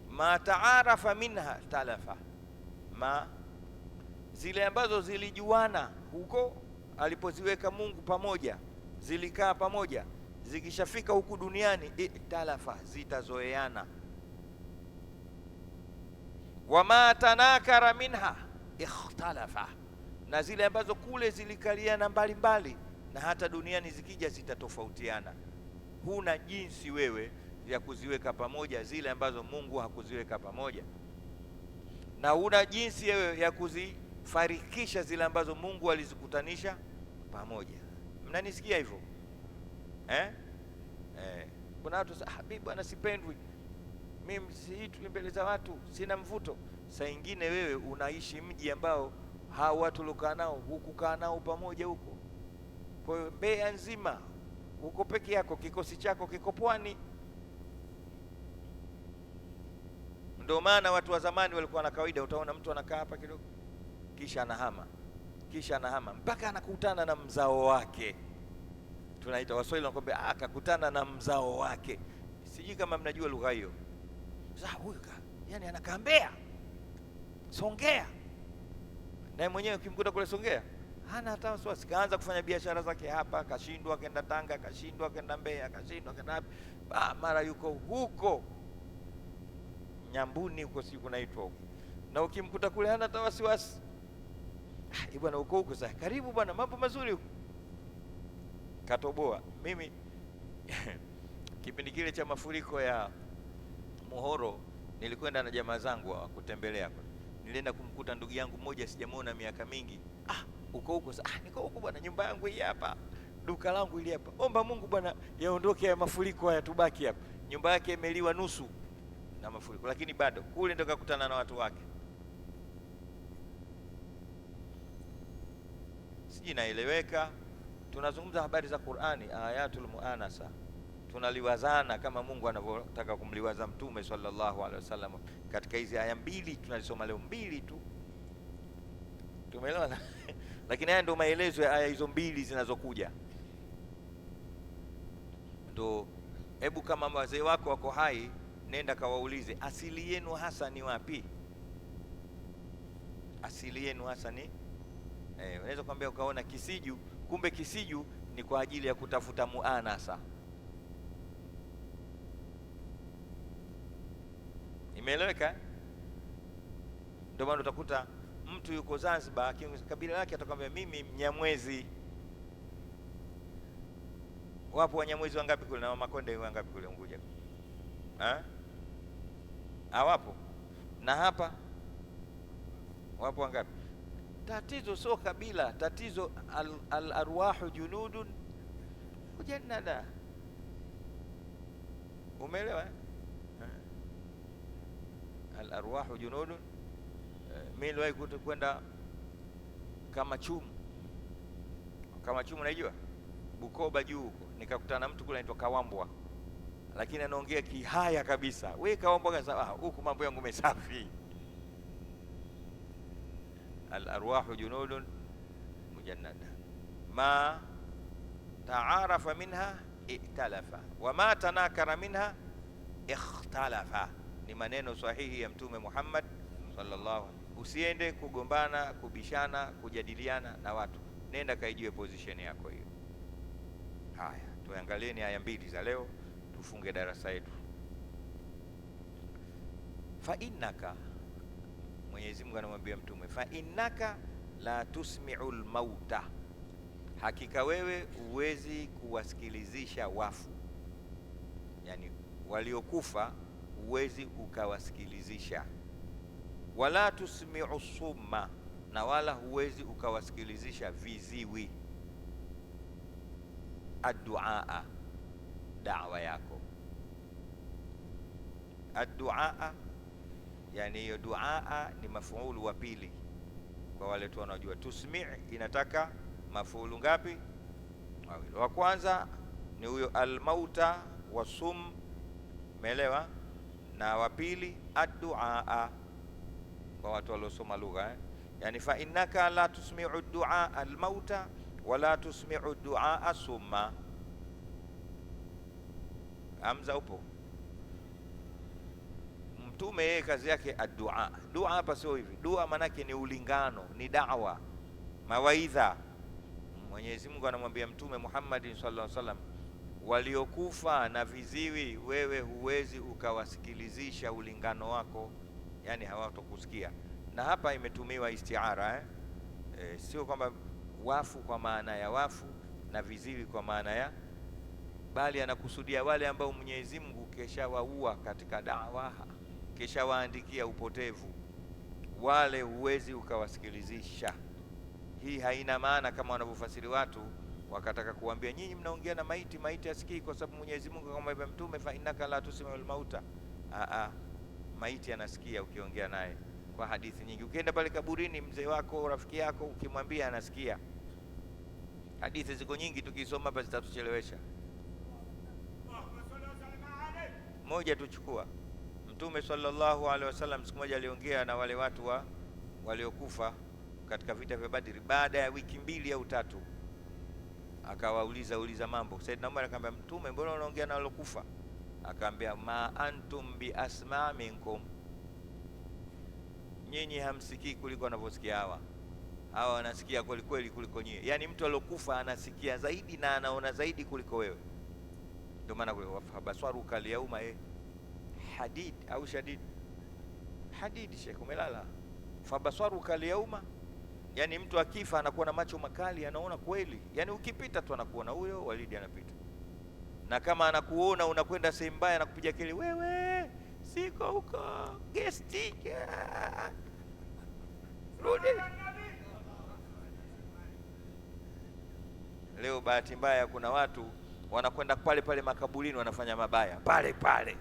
Speaker 1: ma taarafa minha talafa, zile ambazo zilijuana huko alipoziweka Mungu pamoja, zilikaa pamoja, zikishafika huku duniani talafa, zitazoeana. Wama tanakara minha ikhtalafa, na zile ambazo kule zilikaliana mbalimbali na hata duniani zikija zitatofautiana. Huna jinsi wewe ya kuziweka pamoja zile ambazo Mungu hakuziweka pamoja, na huna jinsi wewe ya kuzifarikisha zile ambazo Mungu alizikutanisha pamoja. Mnanisikia hivyo? Kuna watu mimi bwana sipendwi, mimi siitwi mbele za watu, sina mvuto. Saa nyingine wewe unaishi mji ambao hao watu lokaa nao hukukaa nao pamoja huko. Kwa hiyo Mbeya nzima uko peke yako, kikosi chako kiko Pwani. Ndio maana watu wa zamani walikuwa na kawaida, utaona mtu anakaa hapa kidogo kisha anahama mpaka anakutana na mzao wake. Tunaita Waswahili wanakuambia akakutana na mzao wake. Sijui kama mnajua lugha hiyo. Sasa huyu yani anakaa Mbeya, Songea, na mwenyewe ukimkuta kule Songea hana hata wasiwasi. Kaanza kufanya biashara zake hapa, kashindwa akaenda Tanga, kashindwa akaenda Mbeya, kashindwa akaenda wapi, mara yuko huko Nyambuni huko siku kunaitwa huko, na ukimkuta kule hana hata wasiwasi. Bwana huko sasa, karibu bwana, mambo mazuri huko, katoboa. Mimi kipindi kile cha mafuriko ya Muhoro nilikwenda na jamaa zangu kutembelea. Nilienda kumkuta ndugu yangu mmoja sijamuona miaka mingi. Huko sasa, niko huko bwana, nyumba yangu hii hapa, duka langu hili hapa. Omba Mungu bwana yaondoke ya mafuriko haya, tubaki hapa. Nyumba yake imeliwa nusu na mafuriko, lakini bado kule ndo kakutana na watu wake. Siji naeleweka. Tunazungumza habari za Qur'ani, ayatul muanasa. Tunaliwazana kama Mungu anavyotaka kumliwaza Mtume sallallahu alaihi wasallam. Katika hizi aya mbili tunalisoma leo, mbili tu, tumeelewana? Lakini haya ndio maelezo ya aya hizo mbili zinazokuja. Ndio Hebu kama wazee wako wako hai, nenda kawaulize asili yenu hasa ni wapi? Asili yenu hasa ni unaweza kwambia ukaona Kisiju, kumbe Kisiju ni kwa ajili ya kutafuta muanasa. Imeeleweka? Ndio maana utakuta mtu yuko Zanzibar, kabila lake atakwambia mimi Mnyamwezi. Wapo Wanyamwezi wangapi kule na Makonde wangapi kule Unguja? Hawapo. Na hapa wapo wangapi? Tatizo sio kabila, tatizo al-arwahu junudun mujannada. Umeelewa? Al-arwahu junudun. Mimi niliwahi kwenda kama Chumu, unajua Bukoba juu huko, nikakutana na mtu kule anaitwa Kawambwa, lakini anaongea Kihaya kabisa. Wewe Kawambwa kasema huku mambo yangu mesafi. Al-arwahu junudun mujannada ma taarafa minha i'talafa wa ma tanakara minha ikhtalafa. Ni maneno sahihi ya Mtume Muhammad sallallahu alaihi wasallam. Usiende kugombana, kubishana, kujadiliana na watu, nenda kaijue position yako hiyo. Haya, tuangalieni aya mbili za leo, tufunge darasa yetu. Fa innaka, Mwenyezi Mungu anamwambia Mtume, fa innaka la tusmi'ul mauta, hakika wewe huwezi kuwasikilizisha wafu, yani waliokufa huwezi ukawasikilizisha. Wala tusmi'u summa, na wala huwezi ukawasikilizisha viziwi. Adduaa, da'wa yako. Adduaa, yani hiyo duaa ni mafuulu wa pili kwa wale tu wanaojua. Tusmi' inataka mafuulu ngapi? Mawili. Wa kwanza ni huyo almauta wa sum, umeelewa? Na wa pili adduaa kwa watu waliosoma lugha yani fa innaka la tusmi'u duaa almauta wala tusmi'u duaa summa. Hamza upo? Mtume yeye kazi yake addua. Dua hapa sio hivi. Dua manake ni ulingano, ni da'wa, mawaidha. Mwenyezi Mungu anamwambia Mtume Muhammad sallallahu alaihi wasallam, waliokufa na viziwi wewe huwezi ukawasikilizisha ulingano wako, yani hawatokusikia. Na hapa imetumiwa istiara sio kwamba wafu kwa maana ya wafu na viziwi kwa maana ya, bali anakusudia wale ambao Mwenyezi Mungu keshawaua katika da'wa, keshawaandikia upotevu, wale huwezi ukawasikilizisha. Hii haina maana kama wanavyofasiri watu wakataka kuambia nyinyi mnaongea na maiti, maiti asikii kwa sababu Mwenyezi Mungu akamwambia Mtume fa innaka la tusmi'ul mauta. Maiti anasikia ukiongea naye kwa hadithi nyingi. Ukienda pale kaburini, mzee wako, rafiki yako, ukimwambia anasikia. Hadithi ziko nyingi, tukisoma hapa zitatuchelewesha. Moja tuchukua. Mtume sallallahu alaihi wasallam siku moja aliongea na wale watu waliokufa katika vita vya Badri. Baada ya wiki 2 au 3 akawauliza mambo. Saidna Umar akamwambia Mtume, mbona unaongea na waliokufa? Akaambia ma antum bi asma minkum, nyinyi hamsikii kuliko wanavyosikia hawa wanasikia kweli kweli kuliko nyinyi. Yani mtu aliyokufa anasikia zaidi na anaona zaidi kuliko wewe. Ndio maana wafabaswaru kalyauma hadid au shadid hadid. Sheikh umelala. Fabaswaru kalyauma, yani mtu akifa anakuwa na macho makali, anaona kweli. Yani ukipita tu anakuona huyo Walidi anapita, na kama anakuona unakwenda sehemu mbaya anakupiga kelele, wewe siko huko gesti, rudi. Leo bahati mbaya kuna watu wanakwenda pale makaburini, wanafanya mabaya pale,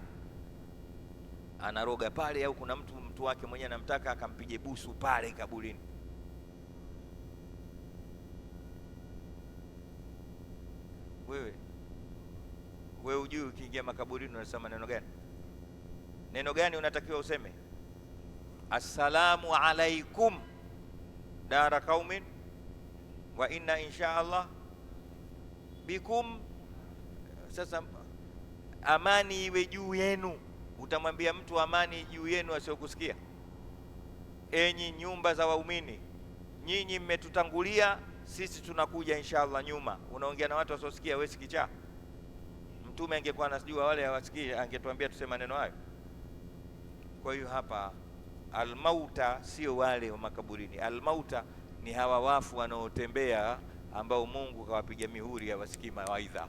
Speaker 1: anaroga pale, au kuna mtu wake mwenyewe anamtaka akampige busu pale kaburini. Wewe ujui ukiingia makaburini unasema neno gani? Neno gani unatakiwa useme? Assalamu alaikum dara qaumin wa inna insha Allah bikum. Sasa amani iwe juu yenu. Utamwambia mtu amani juu yenu asiokusikia? Enyi nyumba za waumini, nyinyi mmetutangulia, sisi tunakuja inshallah nyuma. Unaongea na watu wasiosikia, wewe sikichaa? Mtume angekuwa anajua wale hawasikii, angetuambia tuseme maneno hayo? Kwa hiyo hapa almauta sio wale wa makaburini. Almauta ni hawa wafu wanaotembea, ambao Mungu kawapiga mihuri hawasikii mawaidha.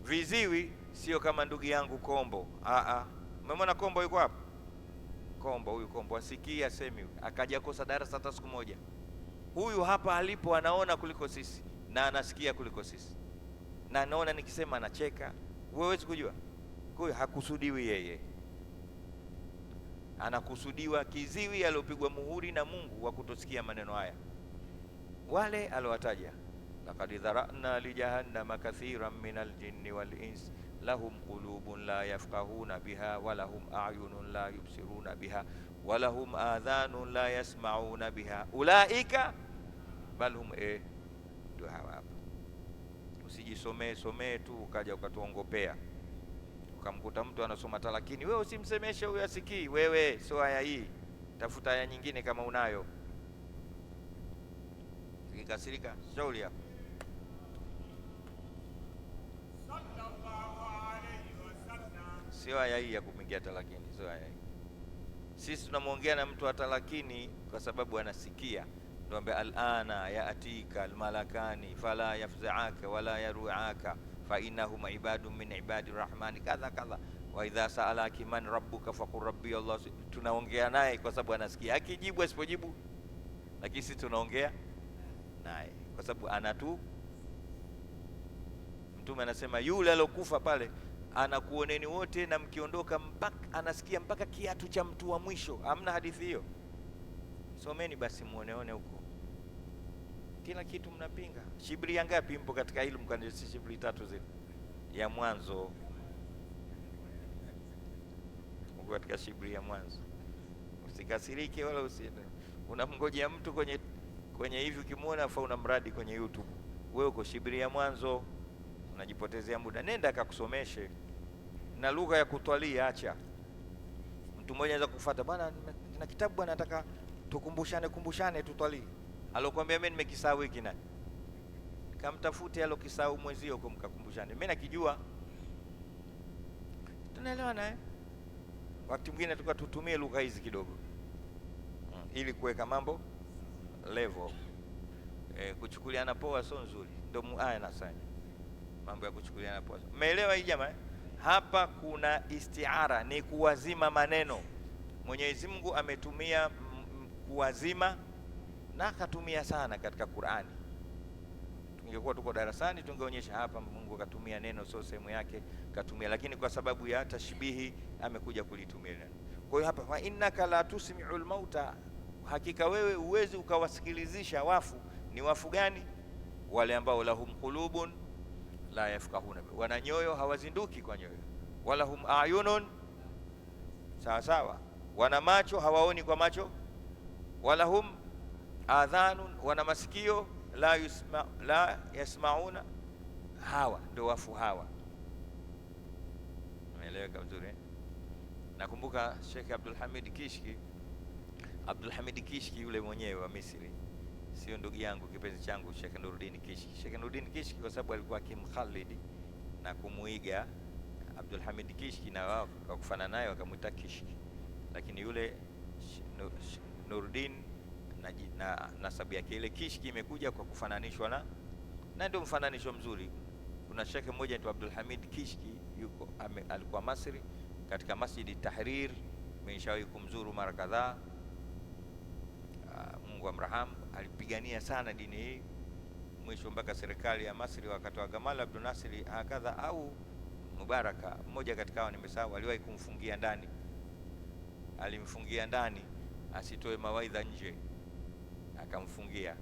Speaker 1: Viziwi sio kama ndugu yangu Kombo. Umemwona Kombo yuko hapa? Kombo huyu, Kombo asikii asemi, akaja kosa darasa hata siku moja. Huyu hapa alipo anaona kuliko sisi na anasikia kuliko sisi, na anaona nikisema anacheka. Wewe huwezi kujua. Kwa hiyo hakusudiwi yeye, anakusudiwa kiziwi aliopigwa muhuri na Mungu wa kutosikia maneno haya. Wale aliowataja, laqad dharana li jahannama kathiran min aljinni wal ins lahum qulubun la yafqahuna biha wa lahum a'yunun la yubsiruna biha wa lahum adhanun la yasma'una biha ulaika bal hum ndio hawa hapa. Usijisomee tu ukaja ukatuongopea, ukamkuta mtu anasoma talakini, wewe usimsemeshe huyo asikii. Wewe sio aya hii, tafuta aya nyingine kama unayo. Sikikasirika shauri yako. Sio aya hii ya kumwingia talakini, sio aya hii. Sisi tunamwongea na mtu wa talakini kwa sababu anasikia. Tuambia alana yaatika almalakani fala yafzaaka wala yaruaka fa innahum ibadun min ibadi rahmani kadha kadha wa idha saalaki man rabbuka faqur rabbi Allah. Tunaongea naye kwa sababu anasikia, akijibu asipojibu, lakini sisi tunaongea naye kwa sababu anatu. Mtume anasema yule alokufa pale anakuoneni wote na mkiondoka, mpaka anasikia mpaka kiatu cha mtu wa mwisho. Hamna hadithi hiyo? Someni basi muoneone huko. Kila kitu mnapinga. Shibri ngapi mpo katika ilmu? Kwa si shibri 3 zile ya mwanzo. Mungu katika shibri ya mwanzo. Usikasirike wala usiende. Unamngojea mtu kwenye hivi, ukimwona afa una mradi kwenye YouTube. Wewe uko shibri ya mwanzo, unajipotezea muda. Nenda akakusomeshe na lugha ya kutwalia. Acha mtu mmoja anaweza kufuata, bwana na kitabu bwana, nataka tukumbushane tutwali. Alokuambia mimi nimekisahau hiki nani? Kamtafute alokisahau mwezio huko mkakumbushane. Mimi nakijua. Tunaelewana Wakati mwingine tulikuwa tutumie lugha hizi kidogo ili kuweka mambo level. Kuchukuliana poa sio nzuri. Ndio aya nasanya. Mambo ya kuchukuliana poa. Umeelewa hii jamaa? Hapa kuna istiara, ni kuwazima maneno. Mwenyezi Mungu ametumia kuwazima na akatumia sana katika Qur'ani. Tungekuwa tuko darasani tungeonyesha hapa Mungu akatumia neno, sio sehemu yake katumia, lakini kwa sababu ya tashbihi amekuja kulitumia neno. Kwa hiyo hapa fa innaka la tusmi'ul mauta, hakika wewe uwezi ukawasikilizisha wafu. Ni wafu gani? Wale ambao lahum qulubun la yafqahuna, wana nyoyo hawazinduki kwa nyoyo. Wala hum ayunun, sawa sawa, wana macho hawaoni kwa macho. Wala hum adhanun, wana masikio la yasmauna. Hawa ndio wafu hawa. Umeeleweka vizuri? Nakumbuka Sheikh Abdul Hamid Kishki yule mwenyewe wa Misri, sio ndugu yangu kipenzi changu Sheikh Nuruddin Kishki. Sheikh Nuruddin Kishki kwa sababu alikuwa akimkhalidi na kumuiga Abdul Hamid Kishki, na wao kwa kufana naye wakamuita Kishki, lakini yule Nuruddin na nasabu yake ile Kishki imekuja kwa kufananishwa na ndio mfananisho mzuri. Kuna Sheikh mmoja anaitwa Abdul Hamid Kishki, alikuwa Masri katika Masjid Tahrir, nimeshawahi kumzuru mara kadhaa. Mungu amrahamu, alipigania sana dini hii mwisho mpaka serikali ya Masri wakati wa Gamal Abdel Nasser hakadha au Mubaraka, mmoja katika hao nimesahau, aliwahi kumfungia ndani. Alimfungia ndani asitoe mawaidha nje, akamfungia.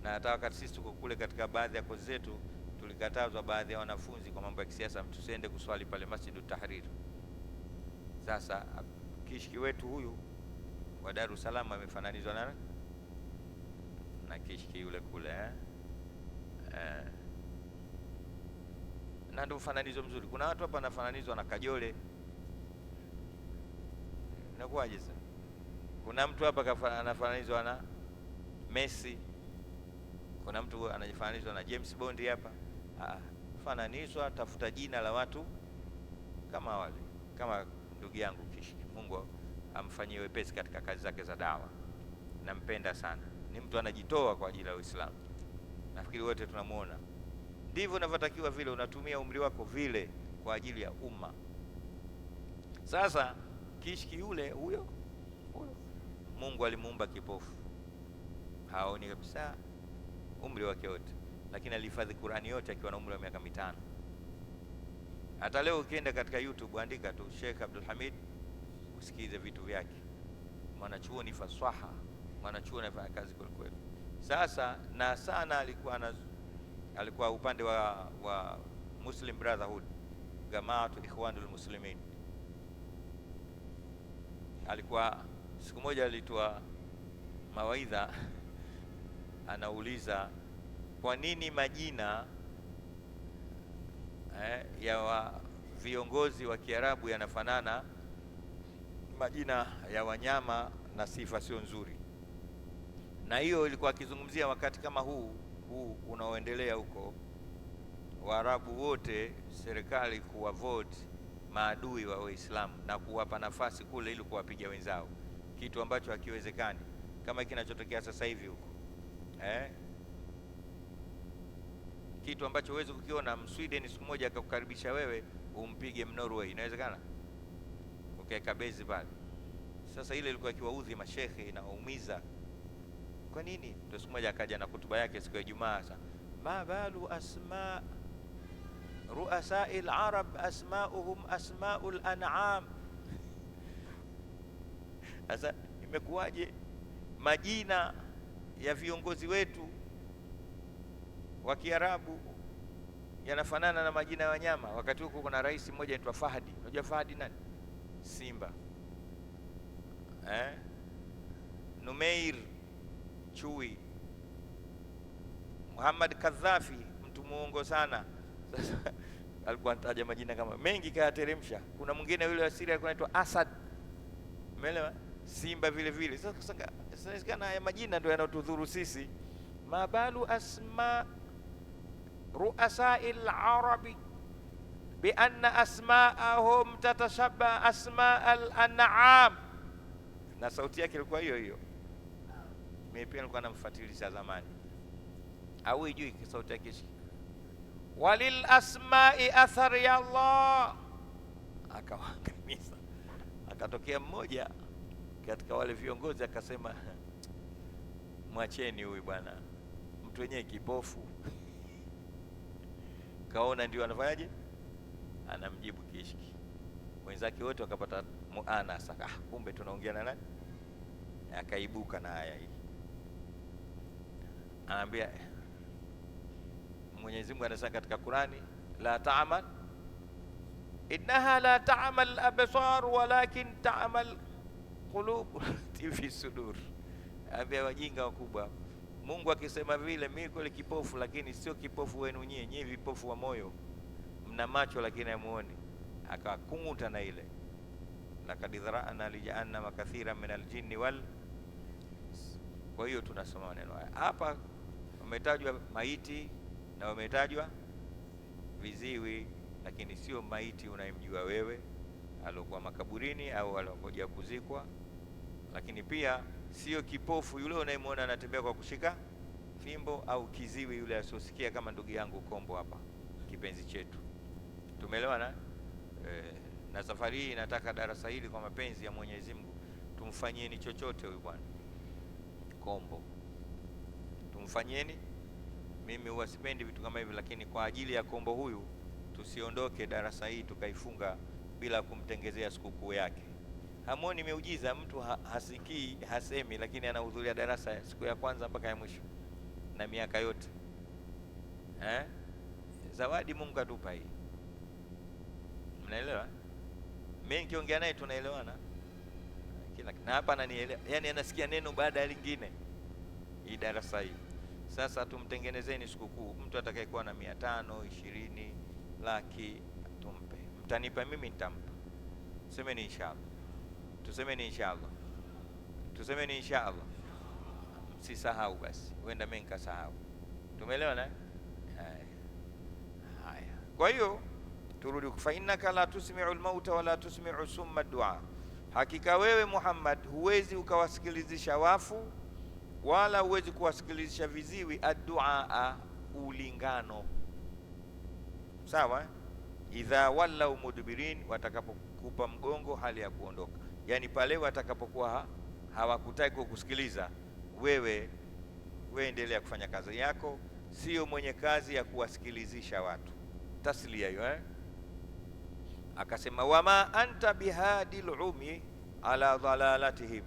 Speaker 1: Na hata wakati sisi tuko kule katika baadhi ya kozi zetu tulikatazwa baadhi ya wanafunzi kwa mambo ya kisiasa, tusiende kuswali pale Masjid Tahrir. Sasa Kishki wetu huyu wa Dar es Salaam amefananizwa na Kishki yule kule na ndio mfananizo mzuri. Kuna watu hapa wanafananizwa na Kajole, inakuwaje sasa? Kuna mtu hapa anafananizwa na Messi, kuna mtu anajifananizwa na James Bond hapa. Fananizwa, tafuta jina la watu kama wale, kama ndugu yangu Kishki. Mungu amfanyie wepesi katika kazi zake za dawa, nampenda sana, ni mtu anajitoa kwa ajili ya Uislamu. Nafikiri wote tunamuona. Ndivyo unavyotakiwa, vile unatumia umri wako vile kwa ajili ya umma. Sasa Kishki yule huyo Mungu alimuumba kipofu, haoni kabisa umri wake wote, lakini alihifadhi Qur'ani yote akiwa na umri wa miaka 5. Hata leo ukienda katika YouTube andika tu Sheikh Abdul Hamid, usikize vitu vyake. Mwanachuoni fasaha, mwanachuoni anafanya kazi kweli kweli. Sasa na sana alikuwa upande wa Muslim Brotherhood, Jamaatu Ikhwanul Muslimin. Alikuwa siku moja alitoa mawaidha, anauliza kwa nini majina ya viongozi wa Kiarabu yanafanana majina ya wanyama na sifa sio nzuri. Na hiyo ilikuwa akizungumzia wakati kama huu unaoendelea huko, Waarabu wote serikali kuwa vote maadui wa Waislamu na kuwapa nafasi kule ili kuwapiga wenzao, kitu ambacho hakiwezekani kama kinachotokea sasa hivi huko. Kitu ambacho huwezi kukiona. Msweden siku moja akakukaribisha wewe umpige Mnorway, inawezekana? Ukaweka bezi pale. Sasa ile ilikuwa kiwaudhi mashehe na waumiza. Kwa nini? Ndio siku moja akaja na hutuba yake siku ya Ijumaa, sasa ma balu asma ruasa'il arab asma'uhum asma'ul an'am. Sasa imekuwaje majina ya viongozi wetu wa Kiarabu yanafanana na majina ya wanyama? Wakati huko kuna rais mmoja anaitwa Fahdi. Unajua Fahdi nani? Simba. Numeir, chui. Muhammad Kadhafi, mtu muongo sana. Sasa alikuwa anataja majina kama mengi kayateremsha. Kuna mwingine yule wa Syria alikuwa anaitwa Asad, umeelewa? Simba vile vile. Sasa inawezekana haya majina ndio yanatudhuru sisi. Mabalu asma ruasa'il arabi bi anna asma'ahum tatashabba asma'al an'am. Na sauti yake ilikuwa hiyo hiyo. Mimi pia nilikuwa namfuatilia zamani. Au hujui sauti yake? Walil asma'i athar ya Allah. Akawaangamiza. Akatokea mmoja katika wale viongozi akasema, mwacheni huyu bwana, mtu wenyewe kipofu. Kaona ndio anafanyaje, anamjibu Kishki. Wenzake wote wakapata muanasa, kumbe tunaongea na nani? Akaibuka na haya hii, anaambia Mwenyezi Mungu anasema katika Qur'ani, la ta'mal innaha la ta'mal absar walakin ta'mal qulub fi sudur. Ambia wajinga wakubwa. Mungu akisema vile, mimi kweli kipofu, lakini sio kipofu wenu nyinyi vipofu wa moyo, mna macho lakini hamuoni. Akakunguta na ile laqad dhara'na li jahannama kathiran min aljinni wal. Kwa hiyo tunasoma maneno haya hapa, wametajwa maiti na wametajwa viziwi, lakini sio maiti unayemjua wewe alokuwa makaburini au alokuja kuzikwa, lakini pia sio kipofu yule unayemwona anatembea kwa kushika fimbo, au kiziwi yule asiosikia kama ndugu yangu Kombo hapa, kipenzi chetu. Tumeelewana? Na safari hii nataka darasa hili kwa mapenzi ya Mwenyezi Mungu tumfanyieni chochote huyu bwana Kombo, tumfanyieni. Mimi huwa sipendi vitu kama hivi, lakini kwa ajili ya Kombo huyu tusiondoke darasa hii tukaifunga bila kumtengezea sikukuu yake. Hamuoni miujiza? Mtu hasikii hasemi, lakini anahudhuria darasa siku ya kwanza mpaka ya mwisho na miaka yote. Zawadi Mungu atupa hii, mnaelewa? Mimi nikiongea naye tunaelewana kila, na hapa ananielewa, yani anasikia neno baada ya lingine hii darasa hii. Sasa tumtengenezeni sikukuu, mtu atakayekuwa na 500, 20, laki tumpe. Mtanipa mimi, nitampa. Tusemeni inshallah, tusemeni inshallah, tusemeni inshallah. Msisahau basi, huenda mimi nikasahau. Tumeelewana? Haya, kwa hiyo turudi, fa innaka la tusmi'u al-mauta wala tusmi'u summa ad-du'a, hakika wewe Muhammad huwezi ukawasikilizisha wafu wala huwezi kuwasikilizisha viziwi ad-du'a, ulingano. Sawa? Idha wallau mudbirin, watakapokupa mgongo hali ya kuondoka, yani pale watakapokuwa hawakutaki kukusikiliza wewe, endelea kufanya kazi yako, sio mwenye kazi ya kuwasikilizisha watu. Taslia hiyo Akasema wama anta bihadil umi ala dhalalatihim,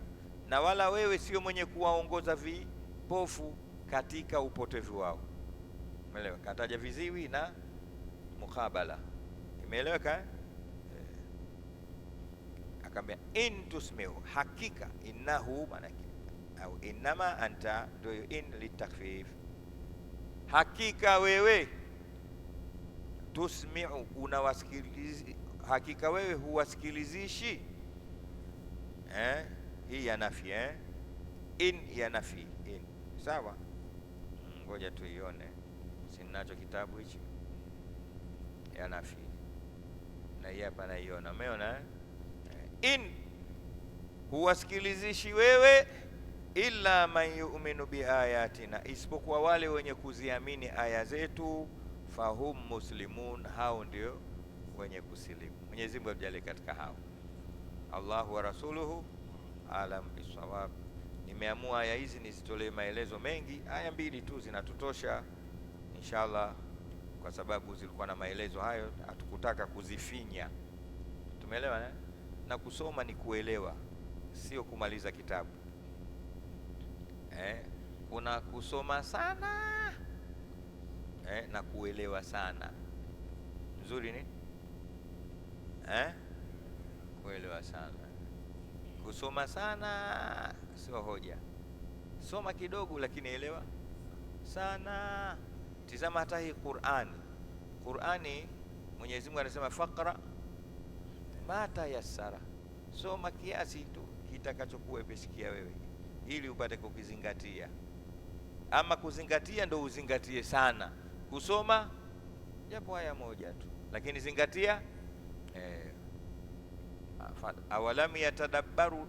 Speaker 1: na wala wewe sio mwenye kuwaongoza vipofu katika upotevu wao. Umeelewa? Kataja viziwi na mukabala, imeeleweka? Akamwambia in tusmiu, hakika, innahu manaki au innama anta do in litakfif, hakika wewe tusmiu, unawasikilizi, hakika wewe huwasikilizishi. Hii ya nafi, in ya nafi, in. Sawa, ngoja tuione, sinacho kitabu hichi ya nafi, na hii hapa naiona. Umeona? In, huwasikilizishi wewe, illa man yu'minu biayatina, isipokuwa wale wenye kuziamini aya zetu, fahum muslimun, hao ndio wenye kusilimu. Mwenyezi Mungu atujalie katika hao. Allahu wa rasuluhu alam bisawab. Nimeamua aya hizi nizitolee maelezo mengi, aya mbili tu zinatutosha inshallah, kwa sababu zilikuwa na maelezo hayo, hatukutaka kuzifinya. Tumeelewa? Na kusoma ni kuelewa, sio kumaliza kitabu. Kuna kusoma sana na kuelewa sana. Nzuri ni kuelewa sana. Kusoma sana sio hoja. Soma kidogo lakini elewa sana. Tizama hata hii Qur'ani, Mwenyezi Mungu anasema faqra ma tayassara, soma kiasi tu kitakachokuwa pesikia wewe, ili upate kukizingatia. Ama kuzingatia ndo uzingatie sana, kusoma japo aya moja tu, lakini zingatia. Awalam yatadabbaru,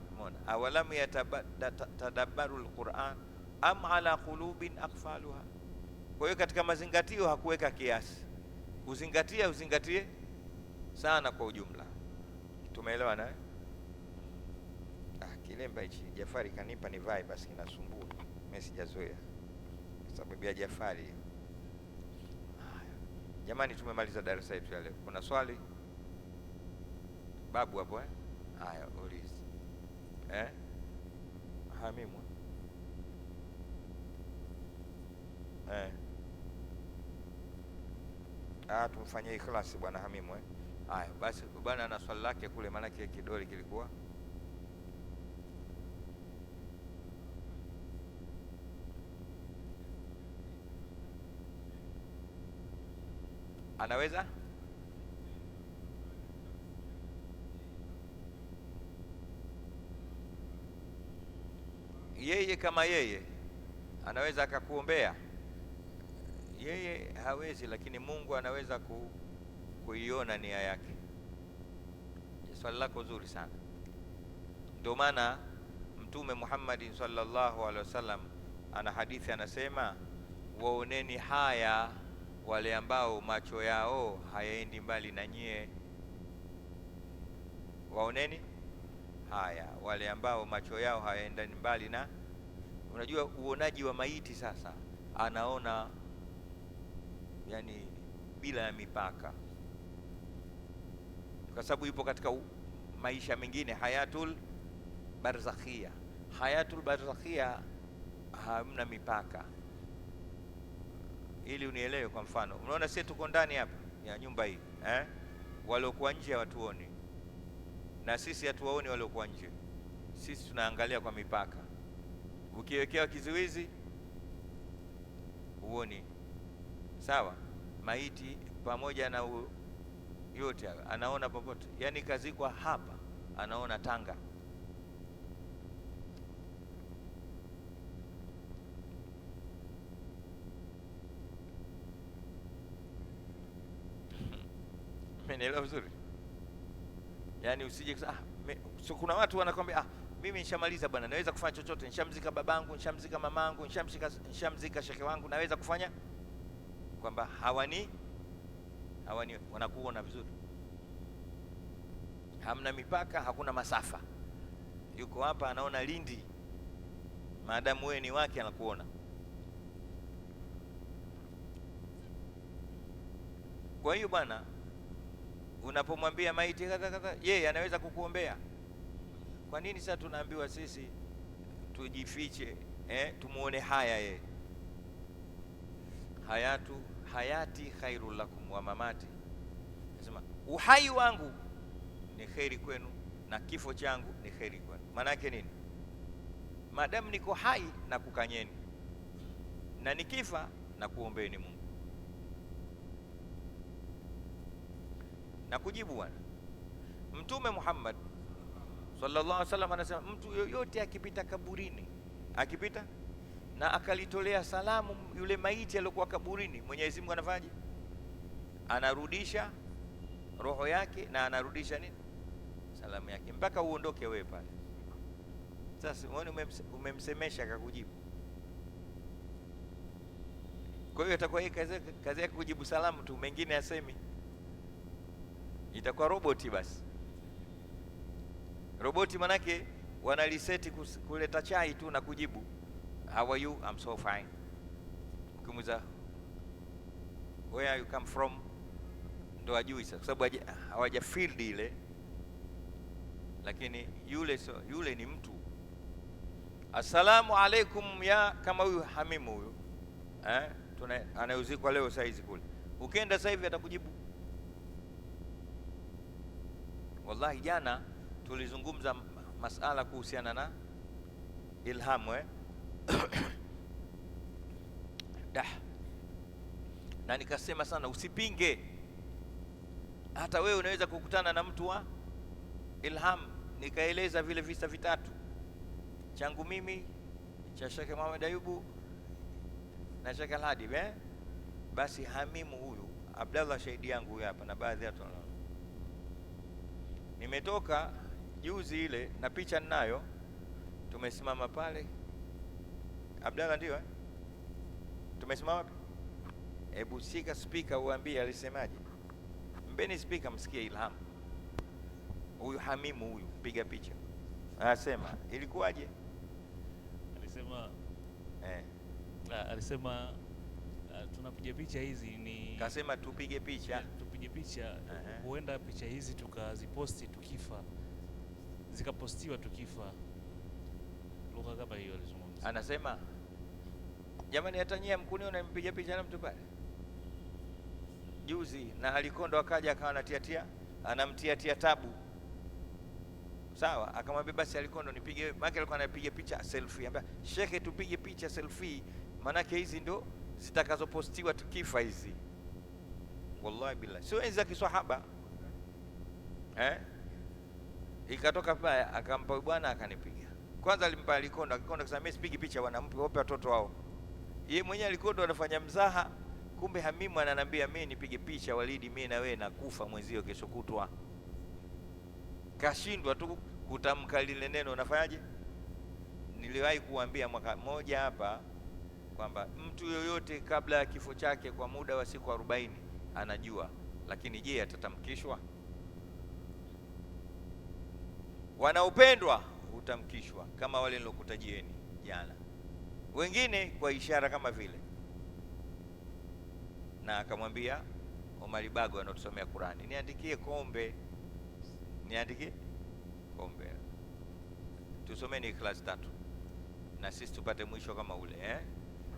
Speaker 1: awalam yatadabbaru alquran am ala qulubin aqfaluha. Kwa hiyo katika mazingatio hakuweka kiasi, kuzingatia uzingatie sana kwa ujumla. Tumeelewa na kilemba hichi Jafari kanipa ni vai, basi kinasumbua, mimi sijazoea sababu ya Jafari. Jamani, tumemaliza darasa letu leo. Kuna swali babu hapo? Haya, ulizi. Hamimu tumfanyie ikhlasi bwana Hamimu. Haya basi, bwana ana swali lake kule, maana kidole kilikuwa anaweza yeye, kama yeye anaweza akakuombea, yeye hawezi, lakini Mungu anaweza kuiona nia yake. Swali lako zuri sana. Ndio maana Mtume Muhammad sallallahu alaihi wasallam ana hadithi anasema, waoneni haya wale ambao macho yao hayaendi mbali na nyie. Waoneni haya wale ambao macho yao hayaendi mbali na. Unajua uonaji wa maiti sasa, anaona yani bila ya mipaka, kwa sababu ipo katika maisha mengine, hayatul barzakhia. Hayatul barzakhia hamna mipaka. Ili unielewe, kwa mfano, unaona sisi tuko ndani hapa ya nyumba hii, waliokuwa nje hawatuoni, na sisi hatuwaoni waliokuwa nje. Sisi tunaangalia kwa mipaka. Ukiwekewa kizuizi huoni. Sawa? Maiti pamoja na yote hayo anaona popote, yani kazikwa hapa anaona Tanga. Umeelewa vizuri? Yani usije so kuna watu wanakwambia mimi nishamaliza bwana, naweza kufanya chochote, nishamzika babangu, nishamzika mamangu, nishamzika shekhe wangu, naweza kufanya, kwamba hawani wanakuona vizuri. Hamna mipaka, hakuna masafa. Yuko hapa anaona Lindi, maadamu wewe ni wake anakuona. Kwa hiyo bwana, unapomwambia maiti kadha yeye anaweza kukuombea. Kwa nini sasa tunaambiwa sisi tujifiche, tumuone haya yeye? Hayati khairul lakum wa mamati, nasema uhai wangu ni kheri kwenu na kifo changu ni kheri kwenu. Maana yake nini? Maadamu niko hai na kukanyeni, na nikifa na kuombeeni Mungu. Na kujibu bwana, Mtume Muhammad sallallahu alaihi wasallam anasema mtu yoyote akipita kaburini, akipita na akalitolea salamu yule maiti aliyokuwa kaburini, Mwenyezi Mungu anafanyaje? Anarudisha roho yake na anarudisha nini? Salamu yake, mpaka uondoke wewe pale. Sasa uone umemsemesha akakujibu. Kwa hiyo atakuwa kazi yake kujibu salamu tu, mengine asemi, itakuwa roboti basi. Roboti manake wanaliseti kuleta chai tu na kujibu how are you, I'm so fine. Ukimuuliza where you come from, ndo ajui sasa, kwa sababu hawaja field ile. Lakini yule ni mtu. Assalamu alaikum, ya kama huyu Hamimu huyu anauzikwa leo saizi kule, ukienda sasa hivi atakujibu. Wallahi jana tulizungumza masala kuhusiana na ilhamu na nikasema sana usipinge. Hata wewe unaweza kukutana na mtu wa ilham. Nikaeleza vile visa vitatu, changu mimi, cha Sheikh Muhammad Ayubu na Sheikh Al-Hadi. Basi Hamimu huyu Abdallah shahidi yangu huyu hapa, na baadhi ya watu nimetoka juzi ile na picha ninayo, tumesimama pale. Abdallah ndio tumesimama wapi? Hebu shika speaker uambie alisemaje. Mbeni speaker msikie ilham. Huyu Hamimu huyu piga picha. Anasema ilikuwaje?
Speaker 2: Alisema tunapiga picha hizi ni,
Speaker 1: kasema tupige picha,
Speaker 2: tupige picha. Huenda picha hizi tukaziposti tukifa, zikapostiwa tukifa, lugha kama hiyo alizungumza.
Speaker 1: Anasema jamani, atanyia mkuniona mpiga picha na mtu pale juzi, na Alikondo akaja akawa anamtia tabu. Sawa, akamwambia basi Alikondo nipige, maana alikuwa anapiga picha selfie. Ambia shekhe, tupige picha selfie, maana hizi ndo zitakazopostiwa tukifa hizi. Wallahi billahi, sio enzi za kiswahaba. Ikatoka pale akampa bwana, akanipiga. Kwanza alimpa Alikondo, Alikondo akasema mimi sipigi picha, wanampe wape watoto wao. Yeye mwenyewe Alikondo anafanya mzaha, kumbe Hamimu ananiambia mimi nipige picha Walidi, mimi na wewe nakufa mwenzio kesho kutwa. Kashindwa tu kutamka lile neno. Unafanyaje? Niliwahi kuambia mwaka mmoja hapa kwamba mtu yoyote kabla ya kifo chake kwa muda wa siku 40 anajua, lakini je, atatamkishwa? Wanaopendwa hutamkishwa kama wale nilokutajieni jana, wengine kwa ishara kama vile. Na akamwambia Omar Bago anatusomea Qur'ani, niandikie kombe, niandikie kombe, tusomeni class 3 na sisi tupate mwisho kama ule.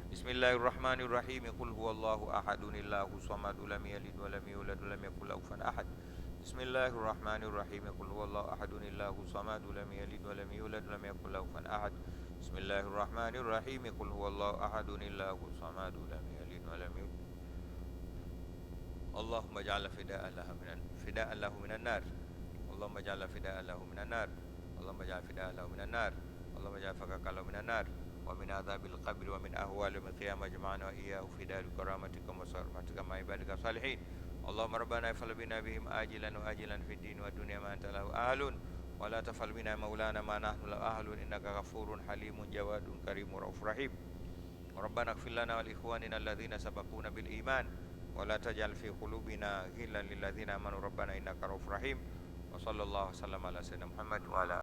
Speaker 1: Bismillahirrahmanirrahim. Qul huwallahu ahadun Allahu samad lam yalid wa lam yulad wa lam yakul lahu kufuwan ahad. Bismillahirrahmanirrahim. Qul huwallahu ahadun Allahu samad lam yalid wa lam yulad wa lam yakul lahu kufuwan ahad. Bismillahirrahmanirrahim. Qul huwallahu ahadun Allahu samad lam yalid wa lam yulad. اللهم اجعل فداء له من النار. اللهم اجعل فداء له من النار. اللهم اجعل فداء له من النار. اللهم اجعل فكاك له من النار ومن عذاب القبر ومن أهوال يوم القيامة. اجمعنا وإياه في دار كرامتك ومسرمتك مع عبادك الصالحين. اللهم ربنا افعل بنا بهم آجلا وآجلا في الدين والدنيا ما أنت له أهل، ولا تفعل بنا مولانا ما نحن له أهل، إنك غفور حليم جواد كريم رؤوف رحيم. ربنا اغفر لنا ولإخواننا الذين سبقونا بالإيمان ولا تجعل في قلوبنا غلا للذين آمنوا ربنا إنك رؤوف رحيم. وصلى الله وسلم على سيدنا محمد وعلى